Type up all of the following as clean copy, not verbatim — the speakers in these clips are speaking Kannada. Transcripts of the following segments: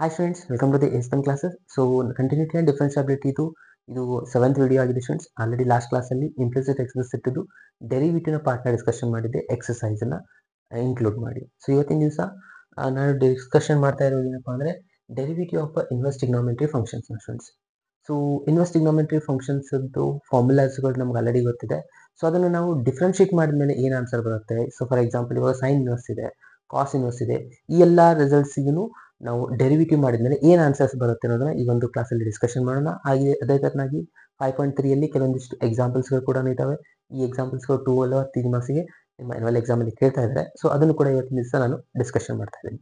Hi friends, welcome to the ASPN classes. So continuity and differentiability ಇದು 7th ವಿಡಿಯೋ ಆಗಿದೆ ಫ್ರೆಂಡ್ಸ್. ಆಲ್ರೆಡಿ ಲಾಸ್ಟ್ ಕ್ಲಾಸಲ್ಲಿ ಇಂಪ್ಲಿಸಿಟ್ ಎಕ್ಸ್ಪ್ಲಿಸಿಟ್ ಇದು ಡೆರಿವಿಟಿವ್ನ ಪಾರ್ಟ್ನ ಡಿಸ್ಕಷನ್ ಮಾಡಿದ್ದೆ, ಎಕ್ಸಸೈಸನ್ನು ಇನ್ಕ್ಲೂಡ್ ಮಾಡಿ. ಸೊ ಇವತ್ತಿನ ದಿವಸ ನಾನು ಡಿಸ್ಕಷನ್ ಮಾಡ್ತಾ ಇರೋದು ಏನಪ್ಪ ಅಂದರೆ derivative of inverse trigonometry functions friends. So inverse trigonometry ಫಂಕ್ಷನ್ಸ್ದು ಫಾರ್ಮುಲಾಸ್ಗಳು ನಮ್ಗೆ ಆಲ್ರೆಡಿ ಗೊತ್ತಿದೆ. ಸೊ ಅದನ್ನು ನಾವು ಡಿಫ್ರೆನ್ಷಿಯೇಟ್ ಮಾಡಿದ್ಮೇಲೆ ಏನು ಆನ್ಸರ್ ಬರುತ್ತೆ. ಸೊ ಫಾರ್ ಎಕ್ಸಾಂಪಲ್ ಇವಾಗ ಸೈನ್ ಇನ್ವರ್ಸ್ ಇದೆ, ಕಾಸ್ ಇನ್ವರ್ಸ್ ಇದೆ, ಈ ಎಲ್ಲ ರಿಸಲ್ಟ್ಸಿಗೂ ನಾವು ಡೆರಿವಿಟಿವ್ ಮಾಡಿದ್ಮೇಲೆ ಏನು ಆನ್ಸರ್ಸ್ ಬರುತ್ತೆ ಅನ್ನೋದನ್ನ ಈ ಒಂದು ಕ್ಲಾಸಲ್ಲಿ ಡಿಸ್ಕಷನ್ ಮಾಡೋಣ. ಹಾಗೆ ಅದೇ ಥರನಾಗಿ 5.3ಯಲ್ಲಿ ಕೆಲವೊಂದಿಷ್ಟು ಎಕ್ಸಾಂಪಲ್ಸ್ಗಳು ಕೂಡ ಇದ್ದಾವೆ. ಈ ಎಕ್ಸಾಂಪಲ್ಸ್ಗಳು 2 ಅಲ್ಲ 3 ಮಾರ್ಕ್ಸಿಗೆ ನಿಮ್ಮ ಆನ್ಯುವಲ್ ಎಕ್ಸಾಮಲ್ಲಿ ಕೇಳ್ತಾ ಇದ್ದಾರೆ. ಸೊ ಅದನ್ನು ಕೂಡ ಇವತ್ತಿನ ದಿವಸ ನಾನು ಡಿಸ್ಕಷನ್ ಮಾಡ್ತಾ ಇದ್ದೀನಿ.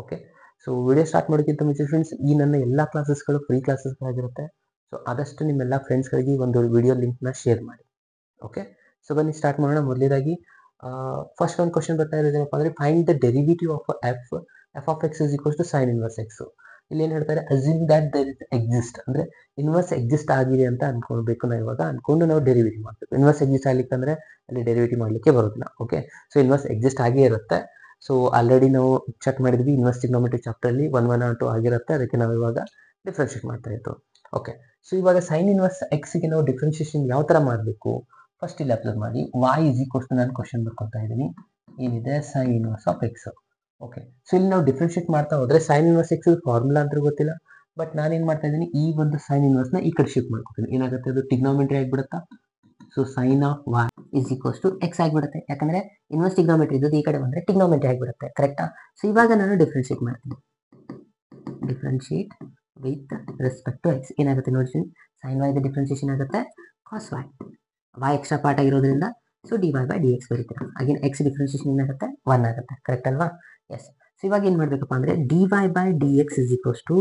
ಓಕೆ, ಸೊ ವಿಡಿಯೋ ಸ್ಟಾರ್ಟ್ ಮಾಡೋಕ್ಕಿಂತ ಮುಂಚೆ ಫ್ರೆಂಡ್ಸ್, ಈ ನನ್ನ ಎಲ್ಲ ಕ್ಲಾಸಸ್ಗಳು ಫ್ರೀ ಕ್ಲಾಸಸ್ಗಳಾಗಿರುತ್ತೆ. ಸೊ ಆದಷ್ಟು ನಿಮ್ಮೆಲ್ಲ ಫ್ರೆಂಡ್ಸ್ಗಳಿಗೆ ಒಂದು ವಿಡಿಯೋ ಲಿಂಕ್ನ ಶೇರ್ ಮಾಡಿ. ಓಕೆ, ಸೊ ಬನ್ನಿ ಸ್ಟಾರ್ಟ್ ಮಾಡೋಣ. ಮೊದಲೇದಾಗಿ ಫಸ್ಟ್ ಒಂದು ಕ್ವಶನ್ ಬರ್ತಾ ಇರೋದೇನಪ್ಪ ಅಂದರೆ find the derivative of f of x is equals to sine inverse x. ಇಲ್ಲಿ ಏನು ಹೇಳ್ತಾರೆ, assume that there is exist, ಅಂದರೆ ಇನ್ವರ್ಸ್ ಎಕ್ಸಿಸ್ಟ್ ಆಗಿದೆ ಅಂತ ಅನ್ಕೊಳ್ಬೇಕು. ನಾವು ಇವಾಗ ಅನ್ಕೊಂಡು ನಾವು ಡೆರಿವಿಟಿವ್ ಮಾಡಬೇಕು. ಇನ್ವರ್ಸ್ ಎಕ್ಸಿಸ್ಟ್ ಆಗ್ಲಿಕ್ಕೆ ಅಂದರೆ ಅಲ್ಲಿ ಡೆರಿವಿಟಿವ್ ಮಾಡಲಿಕ್ಕೆ ಬರೋದಿಲ್ಲ. ಓಕೆ, ಸೊ ಇನ್ವರ್ಸ್ ಎಕ್ಸಿಸ್ಟ್ ಆಗೇ ಇರುತ್ತೆ. ಸೊ ಆಲ್ರೆಡಿ ನಾವು ಚೆಕ್ ಮಾಡಿದ್ವಿ, ಇನ್ವರ್ಸ್ ಟ್ರಿಗ್ನೋಮೆಟ್ರಿ ಚಾಪ್ಟರ್ಲಿ 1 ಆಗಿರುತ್ತೆ. ಅದಕ್ಕೆ ನಾವು ಇವಾಗ ಡಿಫ್ರೆನ್ಷಿಯೇಟ್ ಮಾಡ್ತಾ ಇತ್ತು. ಓಕೆ, ಸೊ ಇವಾಗ ಸೈನ್ ಇನ್ವರ್ಸ್ ಎಕ್ಸ್ಗೆ ನಾವು ಡಿಫ್ರೆನ್ಷಿಯೇಷನ್ ಯಾವ ಥರ ಮಾಡಬೇಕು ಫಸ್ಟ್ ಇಲ್ಲಿ ಅಬ್ಸರ್ವ್ ಮಾಡಿ. ವಾಯ್ ಈಸ್ ಈಕ್ವಲ್ಸ್ ಟು ನಾನು ಕ್ವಶನ್ ಬರ್ಕೊತಾ ಇದ್ದೀನಿ, ಏನಿದೆ sign inverse of X. Okay, so ಇಲ್ಲಿ ನಾವು ಡಿಫ್ರೆನ್ಷಿಯೇಟ್ ಮಾಡ್ತಾ ಹೋದರೆ ಸೈನ್ ಇನ್ವರ್ಸ್ ಎಕ್ಸ್ ಫಾರ್ಮುಲಾ ಅಂತ ಗೊತ್ತಿಲ್ಲ. ಬಟ್ ನಾನೇನು ಮಾಡ್ತಾ ಇದ್ದೀನಿ, ಈ ಒಂದು ಸೈನ್ ಇನ್ವರ್ಸ್ನ ಈ ಕಡೆ ಶಿಫ್ಟ್ ಮಾಡ್ಕೊತೀನಿ. ಏನಾಗುತ್ತೆ, ಅದು ಟ್ರಿಗ್ನೋಮೆಟ್ರಿ ಆಗಿಬಿಡುತ್ತಾ. So sine of y is equals to x ಆಗಿಬಿಡುತ್ತೆ. ಯಾಕಂದರೆ ಇನ್ವರ್ಸ್ ಟ್ರಿಗ್ನೋಮೆಟ್ರಿ ಇದ್ದು ಈ ಕಡೆ ಬಂದರೆ ಟ್ರಿಗ್ನೋಮೆಟ್ರಿ ಆಗಿಬಿಡುತ್ತೆ. ಕರೆಕ್ಟಾ? ಸೊ ಇವಾಗ ನಾನು ಡಿಫ್ರೆನ್ಷಿಯೇಟ್ ಮಾಡ್ತೀನಿ. Differentiate with respect to x ಏನಾಗುತ್ತೆ ನೋಡಿ, ಸೈನ್ ವೈ ಡಿಫ್ರೆನ್ಷಿಯೇಷನ್ ಆಗುತ್ತೆ cos y. Y extra part ಆಗಿರೋದ್ರಿಂದ so d y by d x ಬರೀತೀರಾ. ಅಗೇನ್ ಎಕ್ಸ್ ಡಿಫ್ರೆನ್ಷಿಯೇಷನ್ ಏನಾಗುತ್ತೆ 1 ಆಗುತ್ತೆ. ಕರೆಕ್ಟ್ ಅಲ್ವಾ? ಎಸ್. ಸೊ ಇವಾಗ ಏನು ಮಾಡಬೇಕಪ್ಪ ಅಂದರೆ d y by d x is equals to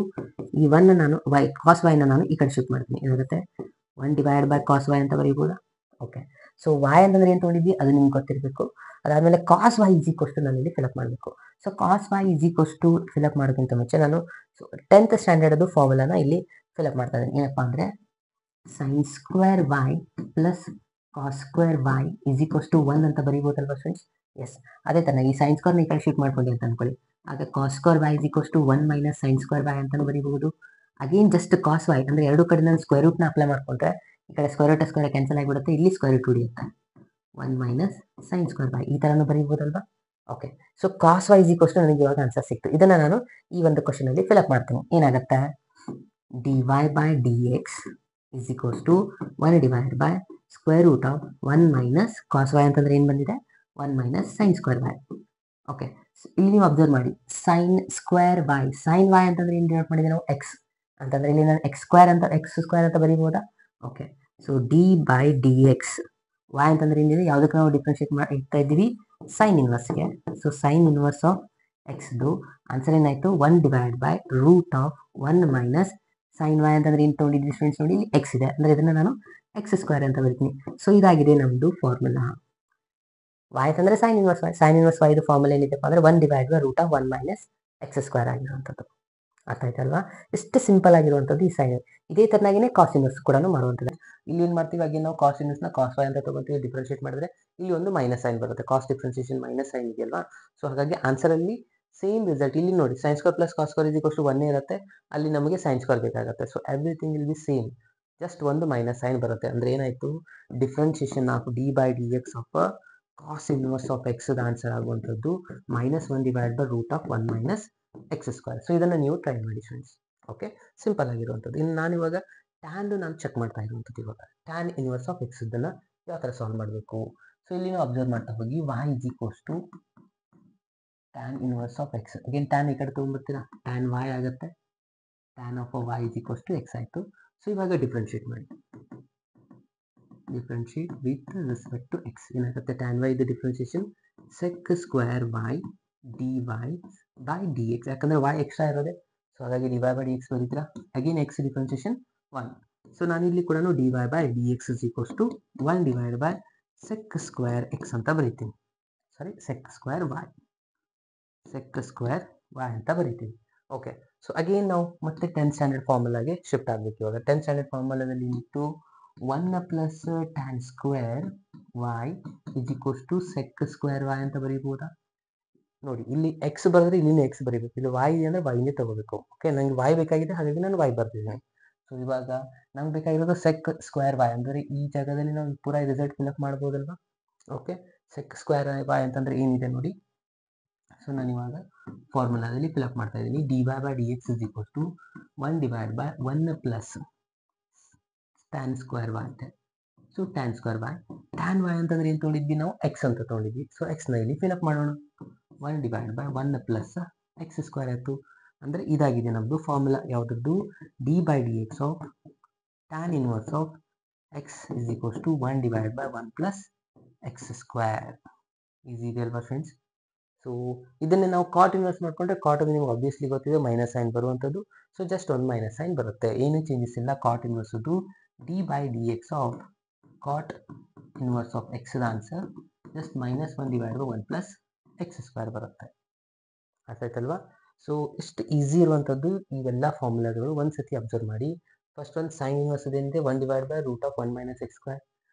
ಈ 1 ನಾನು ವೈ ಕಾಸ್ ವೈನ ನಾನು ಈ ಕಡೆ ಶಿಫ್ಟ್ ಮಾಡ್ತೀನಿ. ಏನಾಗುತ್ತೆ 1 ಡಿವೈಡ್ ಬೈ ಕಾಸ್ ವೈ ಅಂತ ಬರೀಬೋದಾ? ಓಕೆ, ಸೊ ವೈ ಅಂತಂದ್ರೆ ಏನು ತೊಗೊಂಡಿದ್ವಿ ಅದು ನಿಮ್ಗೆ ಗೊತ್ತಿರಬೇಕು. ಅದಾದಮೇಲೆ cos y is equals to ನಾನು ಇಲ್ಲಿ ಫಿಲಪ್ ಮಾಡಬೇಕು. So cos y is equals to fill up ಮಾಡೋಕ್ಕಿಂತ ಮುಂಚೆ ನಾನು 10th ಸ್ಟ್ಯಾಂಡರ್ಡ್ ಫಾರ್ಮುಲಾನ ಇಲ್ಲಿ ಫಿಲಪ್ ಮಾಡ್ತಾ ಇದ್ದೀನಿ. ಏನಪ್ಪ ಅಂದರೆ sine square y plus cos square y is equals to 1 ಅಂತ ಬರೀಬೋದಲ್ವಾ ಫ್ರೆಂಡ್ಸ್? ಎಸ್. ಅದೇ ಥರ ಈ ಸೈನ್ ಸ್ಕ್ವೇರ್ನ ಈ ಕಡೆ ಶಿಫ್ಟ್ ಮಾಡ್ಕೊಂಡು ಅಂತ ಅನ್ಕೊಳ್ಳಿ. ಆಗ cos square y is equals to 1 minus sine square y ಅಂತಲೂ ಬರೀಬಹುದು. ಅಗೇನ್ ಜಸ್ಟ್ ಕಾಸ್ ವೈ ಅಂದರೆ ಎರಡು ಕಡೆ ನಾನು ಸ್ಕ್ವೇರ್ ರೂಟ್ನ ಅಪ್ಲೈ ಮಾಡ್ಕೊಂಡ್ರೆ ಈ ಕಡೆ ಸ್ಕ್ವೇರ್ ರೂಟ್ ಸ್ಕ್ವೇರ್ ಕ್ಯಾನ್ಸಲ್ ಆಗಿಬಿಡುತ್ತೆ, ಇಲ್ಲಿ ಸ್ಕ್ವೇರ್ ರೂಟ್ ಉಳಿಯುತ್ತೆ. 1 ಮೈನಸ್ ಸೈನ್ ಸ್ಕ್ವೇರ್ ವೈ ಈ ಥರನೂ ಬರೀಬೋದಲ್ವಾ? Okay, so cos y is equals to ನನಗೆ ಇವಾಗ ಆನ್ಸರ್ ಸಿಕ್ತು. ಇದನ್ನು ನಾನು ಈ ಒಂದು ಕ್ವಶನಲ್ಲಿ ಫಿಲಪ್ ಮಾಡ್ತೀನಿ. ಏನಾಗುತ್ತೆ, d y by d x is equals to 1 divide by square root of 1 minus cos y ಅಂತಂದ್ರೆ ಏನು ಬಂದಿದೆ 1 minus sine square y. Okay, ಇಲ್ಲಿ ನೀವು ಅಬ್ಸರ್ವ್ ಮಾಡಿ sine square y, sine y ಅಂತಂದ್ರೆ ಏನು ಡಿನೋಟ್ ಮಾಡಿದೆ ನಾವು ಎಕ್ಸ್ ಅಂತಂದ್ರೆ ಇಲ್ಲಿ ನಾನು ಎಕ್ಸ್ ಸ್ಕ್ವೇರ್ ಅಂತ ಬರೀಬೋದಾ? Okay, so d by d x y ಅಂತಂದ್ರೆ ಏನಿದೆ, ಯಾವುದಕ್ಕೆ ನಾವು ಡಿಫ್ರೆನ್ಷಿಯೇಟ್ ಮಾಡಿ ಇಡ್ತಾ ಇದ್ದೀವಿ ಸೈನ್ ಇನ್ವರ್ಸ್ಗೆ. ಸೊ ಸೈನ್ ಇನ್ವರ್ಸ್ ಆಫ್ ಎಕ್ಸ್ದು ಆನ್ಸರ್ ಏನಾಯಿತು 1 divide by root of 1 minus sine y ಅಂತಂದ್ರೆ ಏನು ತೊಗೊಂಡಿದ್ವಿ ಫ್ರೆಂಡ್ಸ್ ನೋಡಿ, ಇಲ್ಲಿ ಎಕ್ಸ್ ಇದೆ ಅಂದರೆ ಇದನ್ನು ನಾನು ಎಕ್ಸ್ ಸ್ಕ್ವೇರ್ ಅಂತ ಬರೀತೀನಿ. ಸೊ ಇದಾಗಿದೆ ನಮ್ಮದು ಫಾರ್ಮುಲಾ. ವೈ ಅಂತಂದರೆ ಸೈನ್ ಇನ್ವರ್ಸ್ ವೈದು ಫಾರ್ಮುಲಾ ಏನಿದೆಪ್ಪ ಅಂದರೆ 1 divide by root of 1 minus x square ಆಗಿರುವಂಥದ್ದು. ಅರ್ಥ ಆಯ್ತಲ್ವಾ? ಎಷ್ಟು ಸಿಂಪಲ್ ಆಗಿರುವಂಥದ್ದು ಈ ಸೈನ್. ಇದೇ ಥರನಾಗಿನೇ ಕಾಸ್ ಇನ್ವರ್ಸ್ ಕೂಡ ಮಾಡುವಂಥದ್ದು. ಇಲ್ಲಿ ಏನು ಮಾಡ್ತೀವಿ, ಹಾಗೆ ನಾವು ಕಾಸ್ ಇನ್ವರ್ಸ್ನ ಕಾಸ್ ವೈ ಅಂತ ತೊಗೊತೀವಿ, ಡಿಫ್ರೆನ್ಷಿಯೇಟ್ ಮಾಡಿದ್ರೆ ಇಲ್ಲಿ ಒಂದು ಮೈನಸ್ ಸೈನ್ ಬರುತ್ತೆ. ಕಾಸ್ ಡಿಫ್ರೆನ್ಷಿಯೇಷನ್ ಮೈನಸ್ ಸೈನ್ ಇದೆಯಲ್ವಾ? ಸೊ ಹಾಗಾಗಿ ಆನ್ಸರಲ್ಲಿ ಸೇಮ್ ರಿಸಲ್ಟ್ ಇಲ್ಲಿ ನೋಡಿ, sine square plus cos square is equals to 1 ಇರುತ್ತೆ. ಅಲ್ಲಿ ನಮಗೆ ಸೈನ್ ಸ್ಕ್ವೇರ್ ಬೇಕಾಗುತ್ತೆ. So everything will be same, just ಒಂದು ಮೈನಸ್ ಸೈನ್ ಬರುತ್ತೆ. ಅಂದರೆ ಏನಾಯಿತು, differentiation of d by d x of cos inverse of x answer ಆಗುವಂಥದ್ದು -1 divide by root of 1 minus x square. So ಇದನ್ನು ನೀವು ಟ್ರೈ ಮಾಡಿ ಫ್ರೆಂಡ್ಸ್. ಓಕೆ, ಸಿಂಪಲ್ ಆಗಿರುವಂಥದ್ದು. ಇನ್ನು ನಾನು ಇವಾಗ ಟ್ಯಾನ್ ನಾನು ಚೆಕ್ ಮಾಡ್ತಾ ಇರುವಂಥದ್ದು. ಇವಾಗ ಟ್ಯಾನ್ ಇನ್ವರ್ಸ್ ಆಫ್ ಎಕ್ಸ್ ಇದನ್ನು ಯಾವ ಥರ ಸಾಲ್ವ್ ಮಾಡಬೇಕು. ಸೊ ಇಲ್ಲಿ ನಾವು ಅಬ್ಸರ್ವ್ ಮಾಡ್ತಾ ಹೋಗಿ y is equals to tan inverse of x. Again tan ಈ ಕಡೆ ತೊಗೊಂಡ್ಬರ್ತೀರಾ, ಟ್ಯಾನ್ ವೈ ಆಗುತ್ತೆ. Tan of y is equals to x ಆಯಿತು. ಸೊ ಇವಾಗ ಡಿಫ್ರೆನ್ಷಿಯೇಟ್ ಮಾಡಿ, differentiate with respect to x. ಏನಾಗುತ್ತೆ, ಟ್ಯಾನ್ ವೈ ಇದು differentiation sec square y d y by d x. ಯಾಕಂದರೆ ವೈ ಎಕ್ಸ್ಟ್ರಾ ಇರೋದೆ, ಸೊ ಹಾಗಾಗಿ d y by d x ಬರೀತೀರಾ. Again x differentiation 1. ಸೊ ನಾನಿಲ್ಲಿ ಕೂಡ D y by d x is equals to 1 divide by sec square x ಅಂತ ಬರೀತೀನಿ. ಸಾರಿ, ಸೆಕ್ ಸ್ಕ್ವೇರ್ ವೈ ಅಂತ ಬರೀತೀವಿ. ಓಕೆ, ಸೊ ಅಗೇನ್ ನಾವು ಮತ್ತೆ 10th ಸ್ಟ್ಯಾಂಡರ್ಡ್ ಫಾರ್ಮುಲಾಗೆ ಶಿಫ್ಟ್ ಆಗಬೇಕು. ಇವಾಗ 10th ಸ್ಟ್ಯಾಂಡರ್ಡ್ ಫಾರ್ಮುಲಾದಲ್ಲಿ ಇತ್ತು 1 plus tan square y is equals to sec square y ಅಂತ ಬರೀಬೋದಾ? ನೋಡಿ ಇಲ್ಲಿ ಎಕ್ಸ್ ಬರೆದ್ರೆ ಇಲ್ಲಿ ಎಕ್ಸ್ ಬರೀಬೇಕು, ಇಲ್ಲಿ ವಾಯ್ ಇದೆ ಅಂದ್ರೆ ವೈನೇ ತಗೋಬೇಕು. ಓಕೆ, ನಂಗೆ ವಾಯ್ ಬೇಕಾಗಿದೆ, ಹಾಗಾಗಿ ನಾನು ವಾಯ್ ಬರ್ತಿದ್ದೀನಿ. ಸೊ ಇವಾಗ ನಮ್ಗೆ ಬೇಕಾಗಿರೋದು ಸೆಕ್ ಸ್ಕ್ವೇರ್ ವಾಯ್, ಅಂದರೆ ಈ ಜಾಗದಲ್ಲಿ ನಾವು ಪೂರಾ ರಿಸಲ್ಟ್ ಫಿಲ್ಅಪ್ ಮಾಡ್ಬೋದಲ್ವಾ. ಓಕೆ, ಸೆಕ್ ಸ್ಕ್ವೇರ್ ವಾಯ್ ಅಂತಂದ್ರೆ ಏನಿದೆ ನೋಡಿ. ಸೊ ನಾನು ಇವಾಗ ಫಾರ್ಮುಲಾದಲ್ಲಿ ಫಿಲ್ಅಪ್ ಮಾಡ್ತಾ ಇದ್ದೀನಿ. dy by dx is equal to 1 divided by 1 plus tan square y ಅಂತ. So tan square y, tan y ಅಂತಂದ್ರೆ ಏನು ತೊಗೊಂಡಿದ್ವಿ ನಾವು, x ಅಂತ ತೊಗೊಂಡಿದ್ವಿ. ಸೊ x ನ ಇಲ್ಲಿ ಫಿಲ್ಅಪ್ ಮಾಡೋಣ. 1 divided by 1 plus x square ಆಯಿತು. ಅಂದರೆ ಇದಾಗಿದೆ ನಮ್ಮದು ಫಾರ್ಮುಲಾ ಯಾವುದದ್ದು, d by d x of tan inverse of x is equals to 1 divided by 1 plus x square. Easy ಇದೆ ಅಲ್ವಾ ಫ್ರೆಂಡ್ಸ್. ಸೊ ಇದನ್ನೇ ನಾವು ಕಾಟ್ ಇನ್ವರ್ಸ್ ಮಾಡ್ಕೊಂಡ್ರೆ, ಕಾಟ್ ನಿಮ್ಗೆ ಆಬ್ವಿಯಸ್ಲಿ ಗೊತ್ತಿದೆ ಮೈನಸ್ ಸೈನ್ ಬರುವಂಥದ್ದು. ಸೊ ಜಸ್ಟ್ ಒಂದು ಮೈನಸ್ ಸೈನ್ ಬರುತ್ತೆ, ಏನು ಚೇಂಜಸ್ ಇಲ್ಲ. ಕಾಟ್ ಇನ್ವರ್ಸದ್ದು d by d x of cot inverse of x answer just -1 divide by 1 plus x square ಬರುತ್ತೆ. ಅರ್ಥ ಆಯ್ತಲ್ವಾ. ಸೊ ಇಷ್ಟು ಈಸಿ ಇರುವಂಥದ್ದು ಇವೆಲ್ಲ ಫಾರ್ಮುಲಾಗಳು ಒಂದ್ಸತಿ ಅಬ್ಸರ್ವ್ ಮಾಡಿ. ಫಸ್ಟ್ ಒಂದು ಸೈನ್ ಇನ್ವರ್ಸ್ ಏನಿದೆ 1 divide by root of 1 minus x square.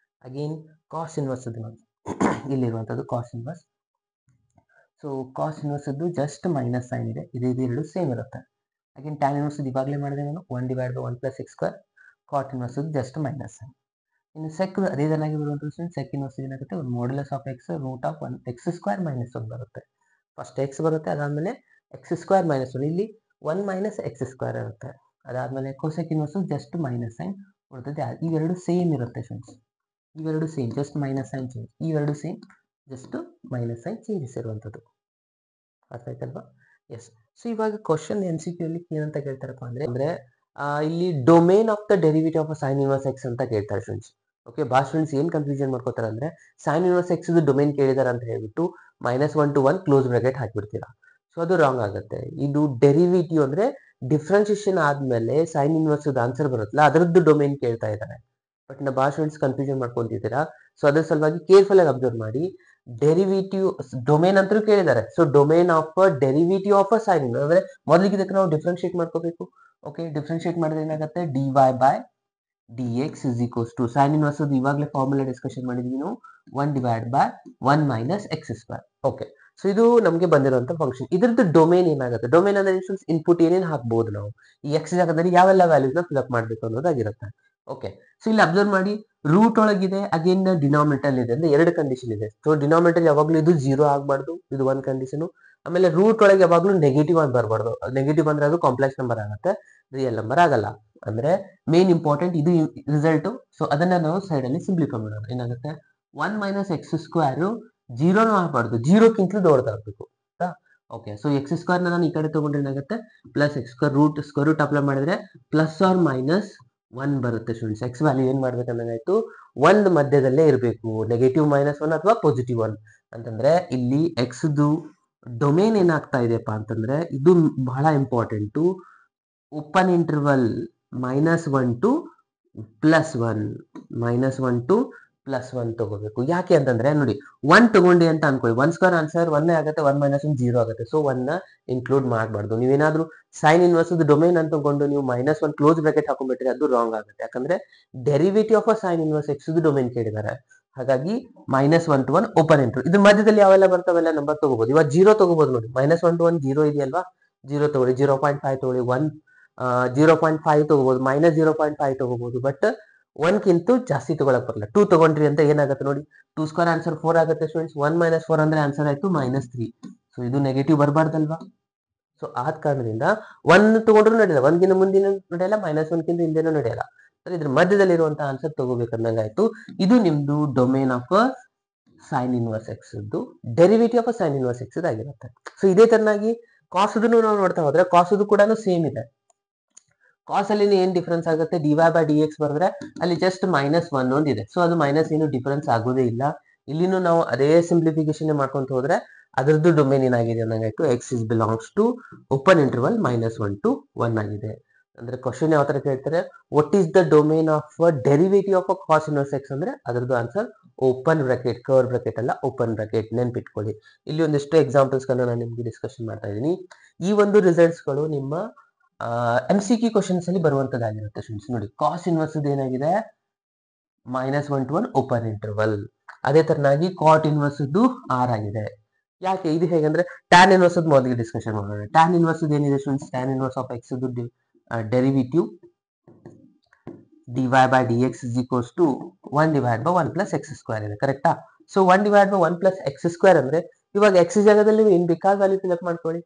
Again cos inverse ನೋಡಿ ಇಲ್ಲಿರುವಂಥದ್ದು ಕಾಸ್ ಇನ್ವರ್ಸ್. ಸೊ ಕಾಸ್ ಇನ್ವರ್ಸದ್ದು ಜಸ್ಟ್ ಮೈನಸ್ ಸೈನ್ ಇದೆ, ಇದು ಎರಡು ಸೇಮ್ ಇರುತ್ತೆ. ಅಗೇನ್ ಟ್ಯಾನ್ ಇನ್ವರ್ಸ್ ಇವಾಗಲೇ ಮಾಡಿದೆ ನಾನು 1 divide by 1 plus x square. Cot ಇನ್ವರ್ಸದ್ದು ಜಸ್ಟ್ ಮೈನಸ್ ಸೈನ್. ಇನ್ನು ಸೆಕ್ ಅದೇ ಥರನಾಗಿ ಬರುವಂಥದ್ದು ಸೆಕ್ ಇನ್ವರ್ಸ್ ಏನಾಗುತ್ತೆ, ಒಂದು modulus of x root of 1 x square minus 1 ಬರುತ್ತೆ. ಫಸ್ಟ್ ಎಕ್ಸ್ ಬರುತ್ತೆ, ಅದಾದಮೇಲೆ ಎಕ್ಸ್ ಸ್ಕ್ವೇರ್ ಮೈನಸ್ 1, ಇಲ್ಲಿ 1 ಮೈನಸ್ ಎಕ್ಸ್ ಸ್ಕ್ವೇರ್ ಇರುತ್ತೆ. ಅದಾದಮೇಲೆ cosec inverse just minus sine ಬರ್ತದೆ. ಇವೆರಡು ಸೇಮ್ ಇರುತ್ತೆ ಫ್ರೆಂಡ್ಸ್, ಇವೆರಡು same, just minus sine change. ಇವೆರಡು same, just minus sine changes ಇರುವಂಥದ್ದು. ಅರ್ಥ ಆಯ್ತಲ್ವಾ. ಎಸ್. ಸೊ ಇವಾಗ ಕ್ವಶನ್ MCQ ಅಲ್ಲಿ ಏನಂತ ಕೇಳ್ತಾರಪ್ಪ ಅಂದ್ರೆ ಇಲ್ಲಿ domain of the derivative of sine inverse x ಅಂತ ಕೇಳ್ತಾರೆ ಫ್ರೆಂಡ್ಸ್. ಓಕೆ, ಭಾಳ ಸ್ಟೂಡೆಂಟ್ಸ್ ಏನು ಕನ್ಫ್ಯೂಷನ್ ಮಾಡ್ಕೋತಾರೆ ಅಂದ್ರೆ ಸೈನ್ ಇನ್ವರ್ಸ್ ಎಕ್ಸ್ ಡೊಮೇನ್ ಕೇಳಿದಾರೆ ಅಂತ ಹೇಳ್ಬಿಟ್ಟು -1 to 1 ಕ್ಲೋಸ್ ಬ್ರಾಕೆಟ್ ಹಾಕ್ಬಿಡ್ತೀರಾ. ಸೊ ಅದು ರಾಂಗ್ ಆಗುತ್ತೆ. ಇದು ಡೆರಿವೇಟಿವ್ ಅಂದ್ರೆ ಡಿಫ್ರೆನ್ಸಿಯೇಷನ್ ಆದ್ಮೇಲೆ ಸೈನ್ ಇನ್ವರ್ಸ್ ಆನ್ಸರ್ ಬರುತ್ತಲ್ಲ ಅದರದ್ದು ಡೊಮೇನ್ ಕೇಳ್ತಾ ಇದ್ದಾರೆ. ಬಟ್ ನಾವು ಭಾಳ ಸ್ಟೂಡೆಂಟ್ಸ್ ಕನ್ಫ್ಯೂಷನ್ ಮಾಡ್ಕೊಂತಿದ್ದೀರಾ. ಸೊ ಅದ್ರ ಸಲುವಾಗಿ ಕೇರ್ಫುಲ್ ಆಗಿ ಅಬ್ಸರ್ವ್ ಮಾಡಿ. ಡೆರಿವೇಟಿವ್ ಡೊಮೇನ್ ಅಂತೂ ಕೇಳಿದ್ದಾರೆ. So domain of derivative of a sine ಅಂದ್ರೆ ಮೊದಲಿಗೆ ಇದಕ್ಕೆ ನಾವು ಡಿಫ್ರೆನ್ಶಿಯೇಟ್ ಮಾಡ್ಕೋಬೇಕು. ಓಕೆ, ಡಿಫ್ರೆನ್ಶಿಯೇಟ್ ಮಾಡಿದ್ರೆ ಏನಾಗುತ್ತೆ, dy by d x is equals to sine inverse ಇವಾಗಲೇ ಫಾರ್ಮುಲಾ ಡಿಸ್ಕಷನ್ ಮಾಡಿದ್ವಿ ನಾವು 1 divide by 1 minus x square. Okay, so ಇದು ನಮಗೆ ಬಂದಿರುವಂತ ಫಂಕ್ಷನ್. ಇದ್ರದ್ದು ಡೊಮೇನ್ ಏನಾಗುತ್ತೆ, ಡೊಮೇನ್ ಅಂದ್ರೆ ಇನ್ಪುಟ್ ಏನೇನು ಹಾಕ್ಬಹುದು ನಾವು, ಈ ಎಕ್ಸ್ ಜಾಗದಲ್ಲಿ ಯಾವೆಲ್ಲ ವ್ಯಾಲ್ಯೂಸ್ನ ಫಿಲ್ಅಪ್ ಮಾಡಬೇಕು ಅನ್ನೋದಾಗಿರುತ್ತೆ. ಓಕೆ, ಸೊ ಇಲ್ಲಿ ಅಬ್ಸರ್ವ್ ಮಾಡಿ, ರೂಟ್ ಒಳಗಿದೆ, ಅಗೇನ್ ಡಿನಾಮಿನೇಟರ್ ಇದೆ ಅಂದ್ರೆ ಎರಡು ಕಂಡೀಷನ್ ಇದೆ. ಸೊ ಡಿನಾಮಿನೇಟರ್ ಯಾವಾಗಲೂ ಇದು 0 ಆಗಬಾರ್ದು, ಇದು ಒಂದು ಕಂಡೀಷನ್. ಆಮೇಲೆ ರೂಟ್ ಒಳಗೆ ಯಾವಾಗಲೂ ನೆಗೆಟಿವ್ ಆಗಿ ಬರಬಾರ್ದು. ನೆಗೆಟಿವ್ ಬಂದ್ರೆ ಅದು ಕಾಂಪ್ಲೆಕ್ಸ್ ನಂಬರ್ ಆಗುತ್ತೆ, ರಿಯಲ್ ನಂಬರ್ ಆಗಲ್ಲ. ಅಂದ್ರೆ ಮೇನ್ ಇಂಪಾರ್ಟೆಂಟ್ ಇದು ರಿಸಲ್ಟ್. ಸೊ ಅದನ್ನ ನಾವು ಸೈಡ್ ಅಲ್ಲಿ ಸಿಂಪ್ಲಿಫೈ ಮಾಡೋಣ. ಏನಾಗುತ್ತೆ, 1 ಮೈನಸ್ ಎಕ್ಸ್ ಸ್ಕ್ವೇರ್ 0 ಆಗಬಾರ್ದು, 0ಕ್ಕಿಂತ ದೊಡ್ಡದಾಗಬೇಕು. ಓಕೆ, ಸೊ ಎಕ್ಸ್ ಸ್ಕ್ವೇರ್ ನಾನು ಈ ಕಡೆ ತಗೊಂಡ್ರೆ ಏನಾಗುತ್ತೆ, plus x square root apply ಮಾಡಿದ್ರೆ ಪ್ಲಸ್ ಆರ್ ಮೈನಸ್ 1 ಬರುತ್ತೆ ಸ್ಟೂಡೆಂಟ್ಸ್. ಎಕ್ಸ್ ವ್ಯಾಲ್ಯೂ ಏನ್ ಮಾಡ್ಬೇಕಂದಾಗಾಯ್ತು, 1 ಮಧ್ಯದಲ್ಲೇ ಇರಬೇಕು, -1 ಅಥವಾ +1 ಅಂತಂದ್ರೆ ಇಲ್ಲಿ ಎಕ್ಸ್ ಡೊಮೇನ್ ಏನಾಗ್ತಾ ಇದೆಯಪ್ಪ ಅಂತಂದ್ರೆ ಇದು ಬಹಳ important. Open interval -1 to +1, -1 to +1 ತಗೋಬೇಕು. ಯಾಕೆ ಅಂತಂದ್ರೆ ನೋಡಿ, 1 ತಗೊಂಡಿ ಅಂತ ಅನ್ಕೊಳ್ಳಿ, 1 ಸ್ಕ್ವೇರ್ ಆನ್ಸರ್ 1 ಆಗುತ್ತೆ, 1 - 1 0 ಆಗುತ್ತೆ. ಸೊ 1 ಇನ್ಕ್ಲೂಡ್ ಮಾಡಬಾರ್ದು. ನೀವೇನಾದ್ರೂ ಸೈನ್ ಇನ್ವರ್ಸ್ ಡೊಮೇನ್ ಅಂತ ತಗೊಂಡು ನೀವು -1 ಕ್ಲೋಸ್ ಬ್ರಾಕೆಟ್ ಹಾಕೊಂಡ್ಬಿಟ್ರೆ ಅದು ರಾಂಗ್ ಆಗುತ್ತೆ. ಯಾಕಂದ್ರೆ derivative of sine inverse x domain ಕೇಳಿದ್ದಾರೆ. ಹಾಗಾಗಿ -1 to 1 ಓಪನ್ ಇಂಟರ್ವಲ್. ಇದ್ರ ಮಧ್ಯದಲ್ಲಿ ಯಾವೆಲ್ಲ ಬರ್ತಾವೆಲ್ಲ ನಂಬರ್ ತಗೋಬಹುದು. ಇವಾಗ 0 ತಗೋಬಹುದು ನೋಡಿ, -1 to 1 0 ಇದೆಯಲ್ವಾ, 0 ತಗೊಳ್ಳಿ, 0.5 ತಗೊಳ್ಳಿ, 0.5 ತಗೋಬಹುದು, -0.5 ತಗೋಬಹುದು. ಬಟ್ 1ಕ್ಕಿಂತ ಜಾಸ್ತಿ ತಗೊಳಕ್ ಬರಲ್ಲ. 2 ತಗೊಂಡ್ರಿ ಅಂತ ಏನಾಗುತ್ತೆ ನೋಡಿ, 2 ಸ್ಕ್ವೇರ್ ಆನ್ಸರ್ 4 ಆಗುತ್ತೆ ಸ್ಟೂಡೆಂಟ್ಸ್. 1 - 4 ಅಂದ್ರೆ ಆನ್ಸರ್ ಆಯ್ತು -3. ಸೊ ಇದು ನೆಗೆಟಿವ್ ಬರಬಾರ್ದಲ್ವಾ. ಸೊ ಆದ ಕಾರಣದಿಂದ 1 ತಗೊಂಡ್ರು ನಡೆಯಲ್ಲ, 1ಗಿಂತ ಮುಂದಿನ ನಡೆಯಲ್ಲ, -1ಕ್ಕಿಂತ ಹಿಂದೆನೂ ನಡೆಯಲ್ಲ. ಇದ್ರ ಮಧ್ಯದಲ್ಲಿ ಇರುವಂತಹ ಆನ್ಸರ್ ತಗೋಬೇಕಂದಂಗಾಯ್ತು. ಇದು ನಿಮ್ದು domain of sine inverse X derivative of sine inverse X ಆಗಿರುತ್ತೆ. ಸೊ ಇದೇ ತರನಾಗಿ ಕಾಸ್ ನಾವು ನೋಡ್ತಾ ಹೋದ್ರೆ ಕಾಸ್ ಕೂಡ ಸೇಮ್ ಇದೆ. ಕಾಸ್ ಅಲ್ಲಿ ಏನ್ ಡಿಫರೆನ್ಸ್ ಆಗುತ್ತೆ, dy ಬೈ ಡಿ ಎಕ್ಸ್ ಬರೆದ್ರೆ ಅಲ್ಲಿ ಜಸ್ಟ್ -1 ಒಂದಿದೆ. ಸೊ ಅದು ಮೈನಸ್ ಏನು ಡಿಫರೆನ್ಸ್ ಆಗೋದೇ ಇಲ್ಲ. ಇಲ್ಲಿನೂ ನಾವು ಅದೇ ಸಿಂಪ್ಲಿಫಿಕೇಶನ್ ಮಾಡ್ಕೊಂತ ಹೋದ್ರೆ ಅದರದ್ದು ಡೊಮೇನ್ ಏನಾಗಿದೆ ಅನ್ನಂಗಾಯ್ತು, x is belongs to open interval -1 to 1 ಆಗಿದೆ. ಅಂದ್ರೆ ಕ್ವಶನ್ ಯಾವ ತರ ಕೇಳ್ತಾರೆ, what is the domain of derivative of cos inverse x ಅಂದ್ರೆ ಅದರದ್ದು answer open bracket, curve bracket ಅಲ್ಲ, ಓಪನ್ ಬ್ರಾಕೆಟ್. ನೆನ್ಪಿಟ್ಕೊಳ್ಳಿ. ಇಲ್ಲಿ ಒಂದಿಷ್ಟು ಎಕ್ಸಾಂಪಲ್ಸ್ ನಾನು ನಿಮ್ಗೆ ಡಿಸ್ಕಷನ್ ಮಾಡ್ತಾ ಇದ್ದೀನಿ. ಈ ಒಂದು ರಿಸಲ್ಟ್ಸ್ ಗಳು ನಿಮ್ಮ MCQ ಕ್ವಶನ್ಸ್ ಅಲ್ಲಿ ಬರುವಂತದ್ದಾಗಿರುತ್ತೆ ಸ್ಟೂಡೆಂಟ್ಸ್. ನೋಡಿ, ಕಾಸ್ ಇನ್ವರ್ಸ್ ಏನಾಗಿದೆ, -1 to 1 ಓಪನ್ ಇಂಟರ್ವಲ್. ಅದೇ ತರನಾಗಿ ಕಾಟ್ ಇನ್ವರ್ಸ್ R ಆಗಿದೆ. ಯಾಕೆ ಇದು ಹೇಗಂದ್ರೆ ಟ್ಯಾನ್ ಇನ್ವರ್ಸ್ ಮೊದಲಿಗೆ ಡಿಸ್ಕಷನ್ ಮಾಡೋಣ. ಟ್ಯಾನ್ ಇನ್ವರ್ಸ್ ಏನಿದೆ students, tan inverse of X derivative dy by dx is equals to 1 divided by 1 plus x square ಇದೆ, ಕರೆಕ್ಟಾ? So 1 divided by 1 plus x square ಅಂದ್ರೆ ಇವಾಗ x ಜಾಗದಲ್ಲಿ ನೀವು ಏನ್ ಬೇಕಾದ ವ್ಯಾಲ್ಯೂ ಫಿಲ್ ಅಪ್ ಮಾಡ್ಕೊಳ್ಳಿ,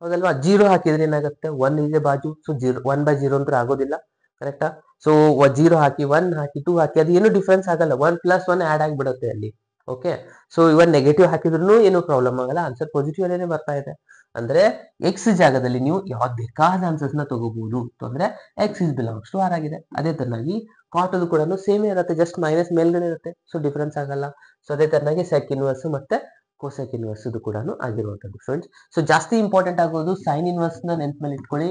ಹೌದಲ್ವಾ? 0 ಹಾಕಿದ್ರೆ ಏನಾಗುತ್ತೆ, 1 ಇದೆ ಬಾಜು, ಸೊ 1 by 0 ಅಂತ ಆಗೋದಿಲ್ಲ, ಕರೆಕ್ಟಾ? ಸೊ 0 ಹಾಕಿ 1 ಹಾಕಿ 2 ಹಾಕಿ ಅದು ಏನು ಡಿಫ್ರೆನ್ಸ್ ಆಗಲ್ಲ, 1 plus 1 ಆಡ್ ಆಗಿಬಿಡುತ್ತೆ ಅಲ್ಲಿ. ಓಕೆ, ಸೊ ಇವನ್ ನೆಗೆಟಿವ್ ಹಾಕಿದ್ರು ಏನು ಪ್ರಾಬ್ಲಮ್ ಆಗಲ್ಲ, ಆನ್ಸರ್ ಪಾಸಿಟಿವ್ ಅಲ್ಲೇ ಬರ್ತಾ ಇದೆ. ಅಂದ್ರೆ ಎಕ್ಸ್ ಜಾಗದಲ್ಲಿ ನೀವು ಯಾವ್ದು ಬೇಕಾದ ಆನ್ಸರ್ಸ್ ನ ತಗೋಬಹುದು. ಅಂದ್ರೆ x is belongs to R ಆಗಿದೆ. ಅದೇ ತರನಾಗಿ ಕಾಟ್ ಅದು ಕೂಡ ಸೇಮ್ ಇರುತ್ತೆ, ಜಸ್ಟ್ ಮೈನಸ್ ಮೇಲ್ಗಡೆ ಇರುತ್ತೆ, ಸೊ ಡಿಫ್ರೆನ್ಸ್ ಆಗಲ್ಲ. ಸೊ ಅದೇ ತರನಾಗಿ ಸೆಕ್ ಇನ್ವರ್ಸ್ ಮತ್ತೆ ಕೋಸೆಕ್ ಇನ್ವರ್ಸ್ ಇದು ಕೂಡ ಆಗಿರುವಂತದ್ದು ಫ್ರೆಂಡ್ಸ್. ಸೊ ಜಾಸ್ತಿ ಇಂಪಾರ್ಟೆಂಟ್ ಆಗೋದು ಸೈನ್ ಇನ್ವರ್ಸ್ ನ ನೆನ್ಪ್ ಮೇಲೆ ಇಟ್ಕೊಳ್ಳಿ,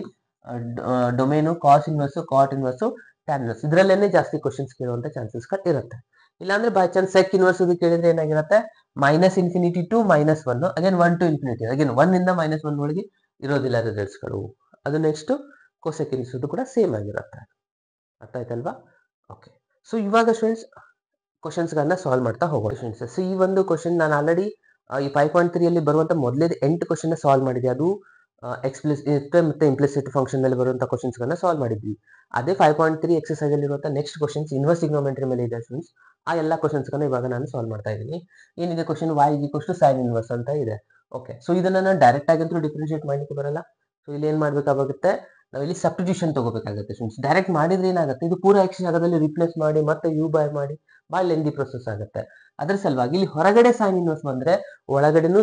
domain cos inverse, cot inverse, tan inverse ಇದ್ರಲ್ಲೇನೆ ಜಾಸ್ತಿ ಕ್ವಶನ್ಸ್ ಕೇಳುವಂತ ಚಾನ್ಸಸ್ ಇರುತ್ತೆ. ಇಲ್ಲಾಂದ್ರೆ ಬೈ ಚಾನ್ಸ್ ಸೆಕ್ ಇನ್ವರ್ಸ್ ಕೇಳಿದ್ರೆ ಏನಾಗಿರುತ್ತೆ, minus infinity to minus one, again 1 to infinity, again 1 ಇಂದ -1 ಒಳಗೆ ಇರೋದಿಲ್ಲ ರಿಸಲ್ಟ್ಸ್ ಗಳು. ಅದು ನೆಕ್ಸ್ಟ್ ಕೋಸೆಕ್ ಇನ್ವರ್ಸ್ ಕೂಡ ಸೇಮ್ ಆಗಿರುತ್ತೆ. ಅರ್ಥ ಆಯ್ತಲ್ವಾ? ಓಕೆ, ಸೊ ಇವಾಗ ಸ್ಟೂಡೆಂಟ್ಸ್ ಕ್ವಶನ್ಸ್ ಗಳನ್ನ ಸಾಲ್ವ್ ಮಾಡ್ತಾ ಹೋಗೋಣ ಸ್ಟೂಡೆಂಟ್ಸ್. ಸೊ ಈ ಒಂದು ಕ್ವಶನ್ ನಾನು ಆಲ್ರೆಡಿ ಈ 5.3 ಅಲ್ಲಿ ಬರುವಂತ ಮೊದಲೇ 8 ಕ್ವಶನ್ ಸಾಲ್ವ್ ಮಾಡಿದೆ. ಅದು ಎಕ್ಸ್ಪ್ಲಿಸಿಟ್ ಮತ್ತೆ ಇಂಪ್ಲಿಸಿಟ್ ಫಂಕ್ಷನ್ ಮೇಲೆ ಬರುವಂತ ಕ್ವಶನ್ಸ್ ಗಳನ್ನ ಸಾಲ್ವ್ ಮಾಡಿದ್ವಿ. ಅದೇ 5.3 ಎಕ್ಸರ್ಸೈಸ್ ಅಲ್ಲಿ ಇರುವಂತ ನೆಕ್ಸ್ಟ್ ಕ್ವಶನ್ಸ್ ಇನ್ವರ್ಸ್ ಟ್ರಿಗೊನೋಮೆಟ್ರಿ ಮೇಲೆ ಇದೆ ಸ್ಟೂಡೆಂಟ್ಸ್. ಆ ಎಲ್ಲ ಕ್ವಶನ್ಸ್ ಗಳನ್ನ ಇವಾಗ ನಾನು ಸಾಲ್ವ್ ಮಾಡ್ತಾ ಇದ್ದೀನಿ. ಏನಿದೆ ಕ್ವಶನ್, y = sin ಇನ್ವರ್ಸ್ ಅಂತ ಇದೆ. ಓಕೆ, ಸೊ ಇದನ್ನ ನಾನು ಡೈರೆಕ್ಟ್ ಆಗಂತೂ ಡಿಫ್ರೆನ್ಶಿಯೇಟ್ ಮಾಡ್ಲಿಕ್ಕೆ ಬರಲ್ಲ. ಸೊ ಇಲ್ಲಿ ಏನ್ ಮಾಡ್ಬೇಕಾಗುತ್ತೆ, ನಾವು ಇಲ್ಲಿ ಸಬ್ಸ್ಟಿಟ್ಯೂಷನ್ ತಗೋಬೇಕಾಗುತ್ತೆ ಸ್ಟೂಡೆಂಟ್ಸ್. ಡೈರೆಕ್ಟ್ ಮಾಡಿದ್ರೆ ಏನಾಗುತ್ತೆ, ಇದು ಪೂರ ಎಕ್ಸ್ ಜಾಗದಲ್ಲಿ ರಿಪ್ಲೇಸ್ ಮಾಡಿ ಮತ್ತೆ ಯು ಬೈ ಮಾಡಿ ಬಹಳ ಲೆಂದಿ ಪ್ರೊಸೆಸ್ ಆಗುತ್ತೆ. ಅದ್ರ ಸಲುವಾಗಿ ಇಲ್ಲಿ ಹೊರಗಡೆ ಸೈನ್ ಇನ್ವರ್ಸ್ ಬಂದ್ರೆ ಒಳಗಡೆನೂ